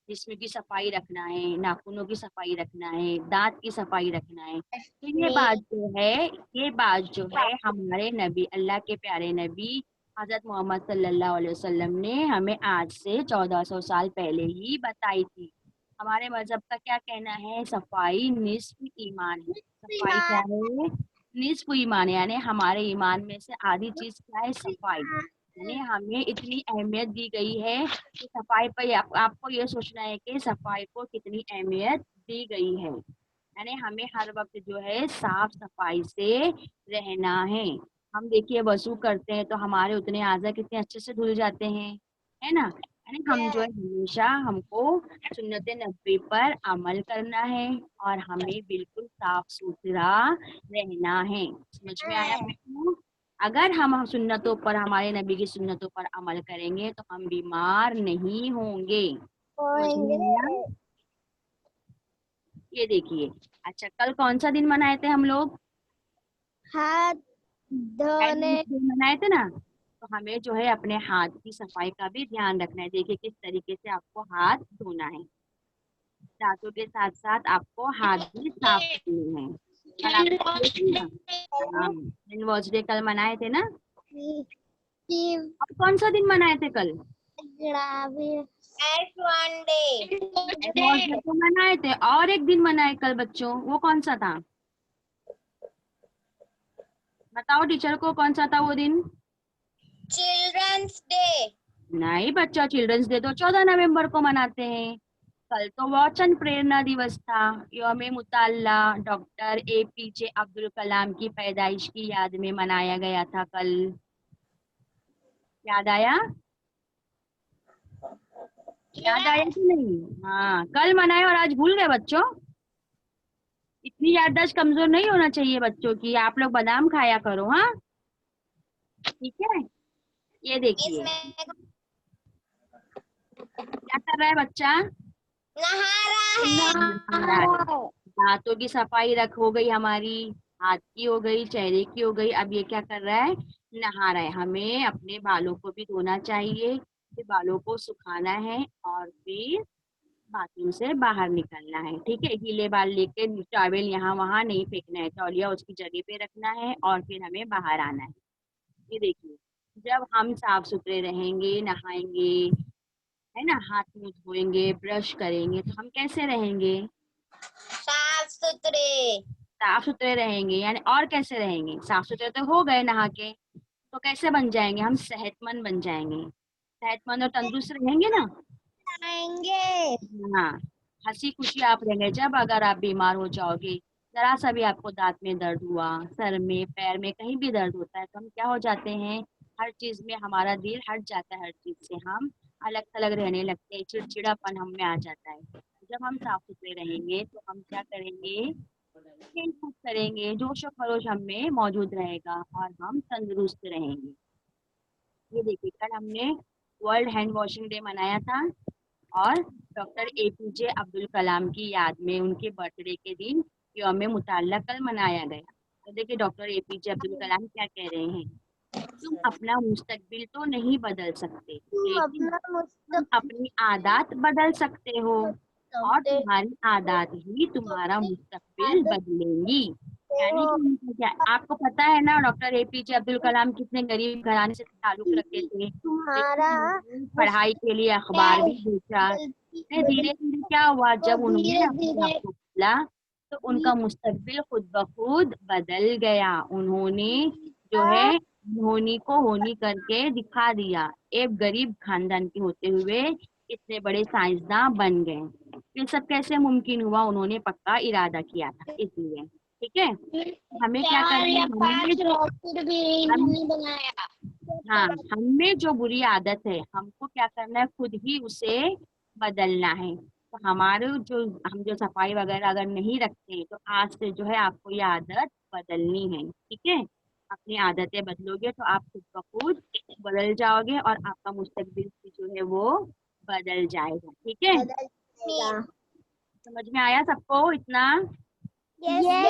जिस्म की सफाई रखना है, नाखूनों की सफाई रखना है, दांत की सफाई रखना है। तो ये बात जो है हमारे नबी, अल्लाह के प्यारे नबी हजरत मोहम्मद सल्लल्लाहु अलैहि वसल्लम ने हमें आज से 1400 साल पहले ही बताई थी। हमारे मजहब का क्या कहना है? सफाई निस्फ ईमान है। सफाई क्या है? निस्फ ईमान है, यानी हमारे ईमान में से आधी चीज क्या है? सफाई। यानी हमें इतनी अहमियत दी गई है कि सफाई पर आपको ये सोचना है कि सफाई को कितनी अहमियत दी गई है। यानी हमें हर वक्त जो है साफ सफाई से रहना है। हम देखिए वजू करते हैं तो हमारे उतने आज़ा कितने अच्छे से धुल जाते हैं, है ना? यानी हम जो है हमेशा हमको सुन्नत नबी पर अमल करना है और हमें बिल्कुल साफ सुथरा रहना है। समझ में आया बच्चों? अगर हम सुन्नतों पर, हमारे नबी की सुन्नतों पर अमल करेंगे तो हम बीमार नहीं होंगे। समझ में आया? ये देखिए, अच्छा कल कौन सा दिन मनाए थे हम लोग? हाथ धोने। मनाए थे ना? तो हमें जो है अपने हाथ की सफाई का भी ध्यान रखना है। देखिए किस तरीके से आपको हाथ धोना है, दांतों के साथ साथ आपको हाथ भी साफ करने हैं। कल आपको ये थी ना? हाँ, हैंड वॉश डे कल मनाए थे ना? और कौन सा दिन मनाए थे कल? हैंड वॉश डे तो मनाए थे, और एक दिन मनाए कल बच्चों, वो कौन सा था? बताओ टीचर को, कौन सा था वो दिन? Children's day. नहीं बच्चा, चिल्ड्रंस डे तो 14 नवंबर को मनाते हैं। कल तो वचन प्रेरणा दिवस था, यौम मुताल्ला डॉक्टर APJ अब्दुल कलाम की पैदाइश की याद में मनाया गया था कल। याद आया? याद आया कि नहीं? हाँ, कल मनाए और आज भूल गए बच्चों। इतनी याददाश्त कमजोर नहीं होना चाहिए बच्चों की। आप लोग बादाम खाया करो, हाँ? ठीक है। ये देखिए क्या कर रहा है बच्चा? नहा रहा है। दांतों की सफाई हो गई हमारी, हाथ की हो गई, चेहरे की हो गई। अब ये क्या कर रहा है? नहा रहा है। हमें अपने बालों को भी धोना चाहिए, फिर बालों को सुखाना है और फिर बाथरूम से बाहर निकलना है। ठीक है, गीले बाल लेके टॉवेल यहाँ वहां नहीं फेंकना है, तौलिया उसकी जगह पे रखना है और फिर हमें बाहर आना है। ये देखिए, जब हम साफ सुथरे रहेंगे, नहाएंगे, है ना, हाथ मुंह धोएंगे, ब्रश करेंगे, तो हम कैसे रहेंगे? साफ सुथरे। साफ सुथरे रहेंगे। यानी और कैसे रहेंगे? साफ सुथरे तो हो गए नहा के, तो कैसे बन जाएंगे? हम सेहतमंद बन जाएंगे, सेहतमंद और तंदुरुस्त रहेंगे ना? आएंगे। हाँ, हंसी खुशी आप रहेंगे। जब अगर आप बीमार हो जाओगे, जरा सा भी आपको दांत में दर्द हुआ, सर में, पैर में, कहीं भी दर्द होता है, तो हम क्या हो जाते हैं? हर चीज में हमारा दिल हट जाता है, हर चीज से हम अलग थलग रहने लगते हैं, चिड़चिड़ापन हम में आ जाता है। जब हम साफ सुथरे रहेंगे तो हम क्या करेंगे? खेल कूद करेंगे, जोश और खरोश हम में मौजूद रहेगा और हम तंदुरुस्त रहेंगे। ये देखिए, कल हमने वर्ल्ड हैंड वॉशिंग डे मनाया था और डॉक्टर APJ अब्दुल कलाम की याद में उनके बर्थडे के दिन यौम मुताल्ला कल मनाया गया। तो देखिए डॉक्टर APJ अब्दुल कलाम क्या कह रहे हैं? तुम अपना मुस्तकबिल तो नहीं बदल सकते, तुम लेकिन अपना तुम अपनी आदत बदल सकते हो और तुम्हारी आदत ही तुम्हारा मुस्तकबिल बदलेंगी। यानी कि उनका क्या, आपको पता है ना डॉक्टर APJ अब्दुल कलाम कितने गरीब घराने से ताल्लुक रखते थे, तुम्हारा लेकिन उन्होंने पढ़ाई के लिए अखबार भी बेचा। धीरे धीरे क्या हुआ, जब उन्होंने धीरे अपने आप धीरे को बदला तो उनका मुस्तकबिल खुद ब खुद बदल गया। उन्होंने जो है होनी को होनी करके दिखा दिया। एक गरीब खानदान के होते हुए इतने बड़े साइंसदान बन गए। ये सब कैसे मुमकिन हुआ? उन्होंने पक्का इरादा किया था, इसलिए। ठीक है, हमें क्या करना है? रॉकेट भी हम इन्होंने बनाया। हाँ, हमें जो बुरी आदत है हमको क्या करना है? खुद ही उसे बदलना है। तो हमारे जो, हम जो सफाई वगैरह अगर नहीं रखते तो आज से जो है आपको ये आदत बदलनी है। ठीक है, अपनी आदतें बदलोगे तो आप खुद ब खुद बदल जाओगे और आपका मुस्तकबिल भी जो है वो बदल जाएगा। ठीक है, बदल जाएगा। समझ में आया सबको इतना? यस।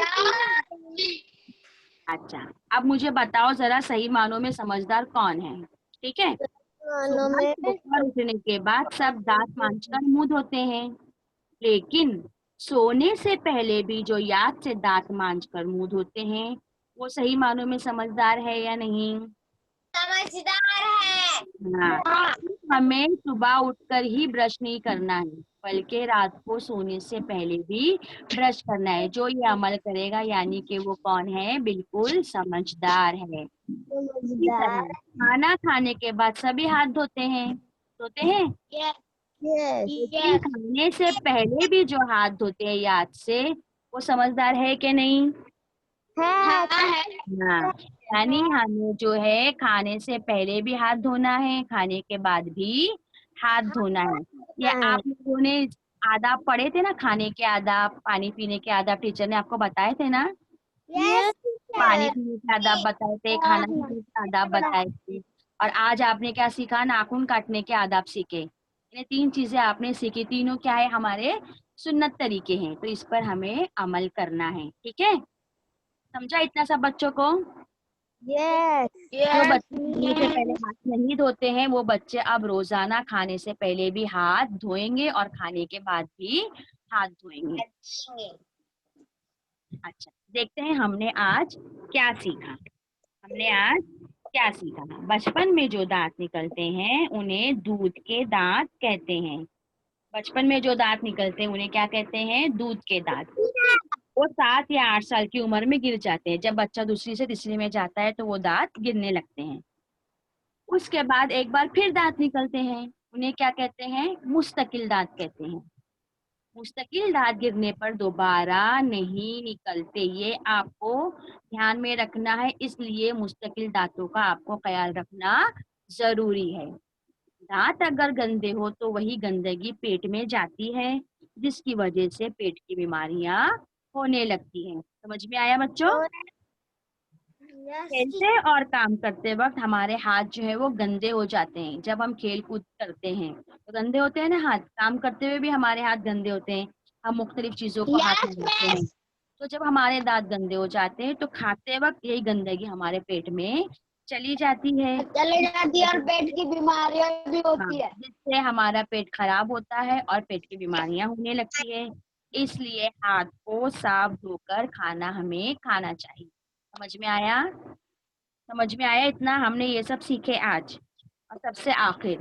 अच्छा, अब मुझे बताओ जरा सही मानों में समझदार कौन है? ठीक है, मानो सुबह में सोकर उठने के बाद सब दांत मांजकर मुंह धोते हैं, लेकिन सोने से पहले भी जो याद से दांत मांजकर मुंह धोते हैं, वो सही मानों में समझदार है या नहीं? समझदार है। हाँ, हमें सुबह उठकर ही ब्रश नहीं करना है, बल्कि रात को सोने से पहले भी ब्रश करना है। जो ये अमल करेगा यानी कि वो कौन है? बिल्कुल समझदार है। इसी तरह समझदार। खाना खाने के बाद सभी हाथ धोते हैं, लेकिन यस। खाने से पहले भी जो हाथ धोते हैं याद से, वो समझदार है कि नहीं? है। हाँ, यानी हमें जो है खाने से पहले भी हाथ धोना है, खाने के बाद भी हाथ धोना है। ये आप लोगों ने आदाब पढ़े थे ना, खाने के आदाब, पानी पीने के आदाब, टीचर ने आपको बताए थे ना? यस। पानी पीने के आदाब बताए थे, खाना खाने के आदाब बताए थे, और आज आपने क्या सीखा? नाखून काटने के आदाब सीखे। ये 3 चीजें आपने सीखी, तीनों क्या है? हमारे सुन्नत तरीके हैं, तो इस पर हमें अमल करना है। ठीक है, समझा इतना सब बच्चों को? यस। जो बच्चे खाने से पहले हाथ नहीं धोते हैं, वो बच्चे अब रोजाना खाने से पहले भी हाथ धोएंगे और खाने के बाद भी हाथ धोएंगे। अच्छा, देखते हैं हमने आज क्या सीखा। बचपन में जो दांत निकलते हैं उन्हें दूध के दांत कहते हैं। बचपन में जो दांत निकलते हैं उन्हें क्या कहते हैं? दूध के दांत। वो 7 या 8 साल की उम्र में गिर जाते हैं। जब बच्चा दूसरी से तीसरी में जाता है तो वो दांत गिरने लगते हैं। उसके बाद एक बार फिर दांत निकलते हैं, उन्हें क्या कहते हैं? मुस्तकिल दांत कहते हैं। मुस्तकिल दांत गिरने पर दोबारा नहीं निकलते, ये आपको ध्यान में रखना है। इसलिए मुस्तकिल दांतों का आपको ख्याल रखना जरूरी है। दांत अगर गंदे हो तो वही गंदगी पेट में जाती है, जिसकी वजह से पेट की बीमारियां होने लगती हैं। समझ में आया बच्चों? खेलते और काम करते वक्त हमारे हाथ जो है वो गंदे हो जाते हैं। जब हम खेल कूद करते हैं तो गंदे होते हैं ना हाथ, काम करते हुए भी हमारे हाथ गंदे होते हैं, हम मुख्तलिफ चीजों को हाथ लगाते हैं। तो जब हमारे दांत गंदे हो जाते हैं तो खाते वक्त यही गंदगी हमारे पेट में चली जाती है, चले जाती है और पेट की बीमारियां भी हाँ, होती है। जिससे हमारा पेट खराब होता है और पेट की बीमारियां होने लगती है। इसलिए हाथ को साफ धोकर खाना हमें खाना चाहिए। समझ में आया? समझ में आया इतना? हमने ये सब सीखे आज। और सबसे आखिर,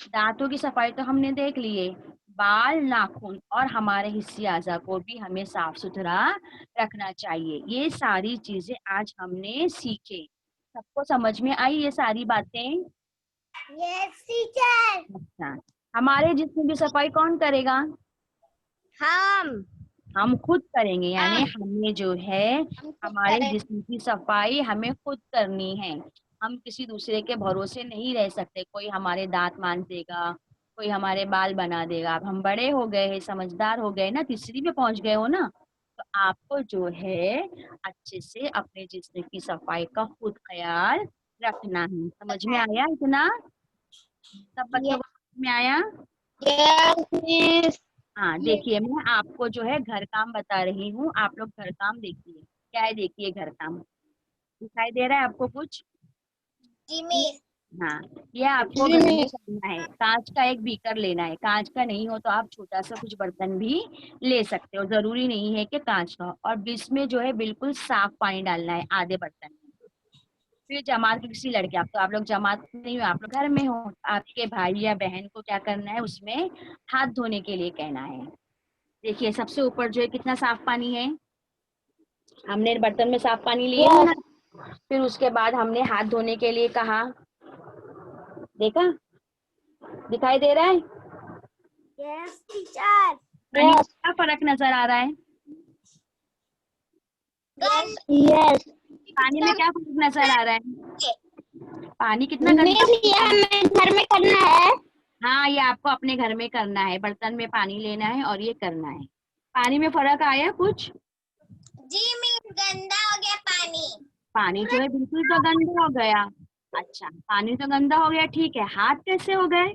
दांतों की सफाई तो हमने देख लिए, बाल, नाखून और हमारे हिस्से अज़ा को भी हमें साफ सुथरा रखना चाहिए। ये सारी चीजें आज हमने सीखे। सबको समझ में आई ये सारी बातें? Yes teacher. अच्छा, हमारे जिस्म की सफाई कौन करेगा? हम खुद करेंगे, यानी हमें जो है हमारे जिस्म की सफाई हमें खुद करनी है। हम किसी दूसरे के भरोसे नहीं रह सकते। कोई हमारे दांत मांज देगा, कोई हमारे बाल बना देगा। अब हम बड़े हो गए हैं, समझदार हो गए ना, तीसरी में पहुंच गए हो ना, तो आपको जो है अच्छे से अपने जिस्म की सफाई का खुद ख्याल रखना है। समझ में आया इतना? सब बच्चों को समझ में आया? यस। हाँ, देखिए मैं आपको जो है घर काम बता रही हूँ, आप लोग घर काम देखिए। क्या है? देखिए घर काम दिखाई दे रहा है आपको कुछ? जी मिस। हाँ, ये आपको घर में करना है। कांच का एक बीकर लेना है, कांच का नहीं हो तो आप छोटा सा कुछ बर्तन भी ले सकते हो, जरूरी नहीं है कि कांच का हो। और इसमें जो है बिल्कुल साफ पानी डालना है आधे बर्तन में। फिर जमात की किसी लड़के, आप तो आप लोग जमात नहीं हो, आप लोग घर में हो, आपके भाई या बहन को क्या करना है? उसमें हाथ धोने के लिए कहना है। देखिए सबसे ऊपर जो है कितना साफ पानी है, हमने बर्तन में साफ पानी लिए है ना। फिर उसके बाद हमने हाथ धोने के लिए कहा, देखा? दिखाई दे रहा है? Yes teacher. पानी में क्या फर्क नजर आ रहा है? यस। पानी में क्या फर्क नजर आ रहा है? पानी कितना गंदा? मिस ये हमें घर में करना है। हाँ, ये आपको अपने घर में करना है, बर्तन में पानी लेना है और ये करना है। पानी में फर्क आया कुछ? जी मिस गंदा हो गया पानी। पानी जो है बिल्कुल तो गंदा हो गया। अच्छा, पानी तो गंदा हो गया, ठीक है, हाथ कैसे हो गए?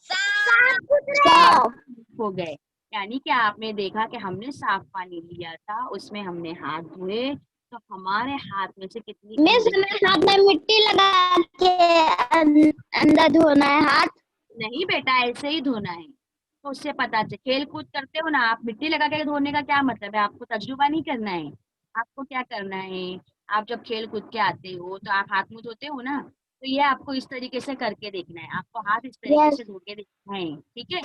साफ। साफ हो गए। यानी कि आपने देखा कि हमने साफ पानी लिया था, उसमें हमने हाथ धोए, तो हमारे हाथ में से कितनी मिस, हमें हाथ में मिट्टी लगा के अंदर धोना है हाथ। नहीं बेटा, ऐसे ही धोना है। तो उससे पता चले, खेल कूद करते हो ना आप, मिट्टी लगा के धोने का क्या मतलब है? आपको तजुर्बा नहीं करना है। आपको क्या करना है, आप जब खेल कूद के आते हो तो आप हाथ मुंह धोते हो ना, तो ये आपको इस तरीके से करके देखना है, आपको हाथ इस तरीके यस से धो के देखना है, ठीक है।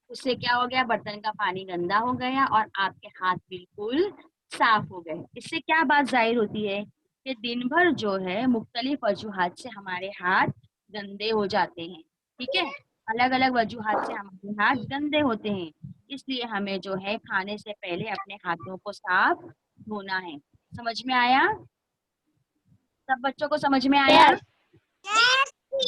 उससे क्या हो गया, बर्तन का पानी गंदा हो गया और आपके हाथ बिल्कुल साफ हो गए। इससे क्या बात जाहिर होती है कि दिन भर जो है मुख्तलिफ वजूहात से हमारे हाथ गंदे हो जाते हैं, ठीक है। अलग अलग वजूहात से हमारे हाथ गंदे होते हैं, इसलिए हमें जो है खाने से पहले अपने हाथों को साफ धोना है। समझ में आया? सब बच्चों को समझ में आया? Yes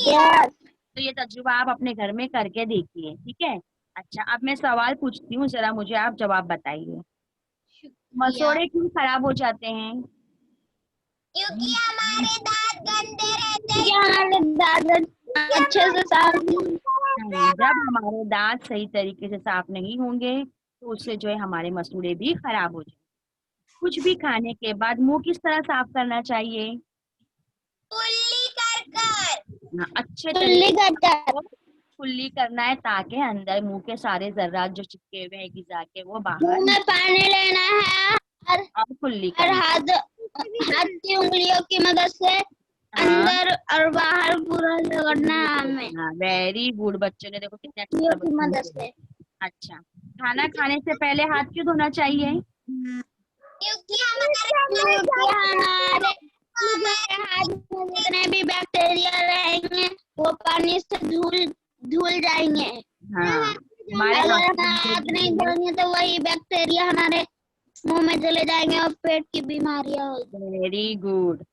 yes. तो ये तजुर्बा आप अपने घर में करके देखिए, ठीक है। अच्छा, अब मैं सवाल पूछती हूँ, जरा मुझे आप जवाब बताइए। मसोड़े क्यों खराब हो जाते हैं? क्योंकि हमारे दांत गंदे रहते हैं। हमारे दांत अच्छे से साफ नहीं, जब हमारे दांत सही तरीके से साफ नहीं होंगे तो उससे जो है हमारे मसूड़े भी खराब हो जाएंगे। कुछ भी खाने के बाद मुंह किस तरह साफ करना चाहिए? कुल्ली कर कर। हाँ, अच्छे कुल्ली तरीके कर से कर। कुल्ली करना है, ताकि अंदर मुंह के सारे जर्रात जो चिपके हुए हैं गिजा के वो मुंह बाहर में पानी लेना है और कुल्ली और करना। हाथ की उंगलियों की मदद से हाँ अंदर और बाहर पूरा रगड़ना है हमें हाँ, वेरी गुड, बच्चों ने देखो कितने अच्छे उंगलियों से की मदद बताया। से। अच्छा, खाना खाने से पहले हाथ क्यों धोना चाहिए? क्योंकि हमारे हाथ में जितने भी बैक्टीरिया रहेंगे वो पानी से धुल धुल जाएंगे। हाँ, हमारे अगर हाथ हम हाथ नहीं धोएंगे तो वही बैक्टीरिया हमारे मुंह में चले जाएंगे और पेट की बीमारियां होगी। Very good.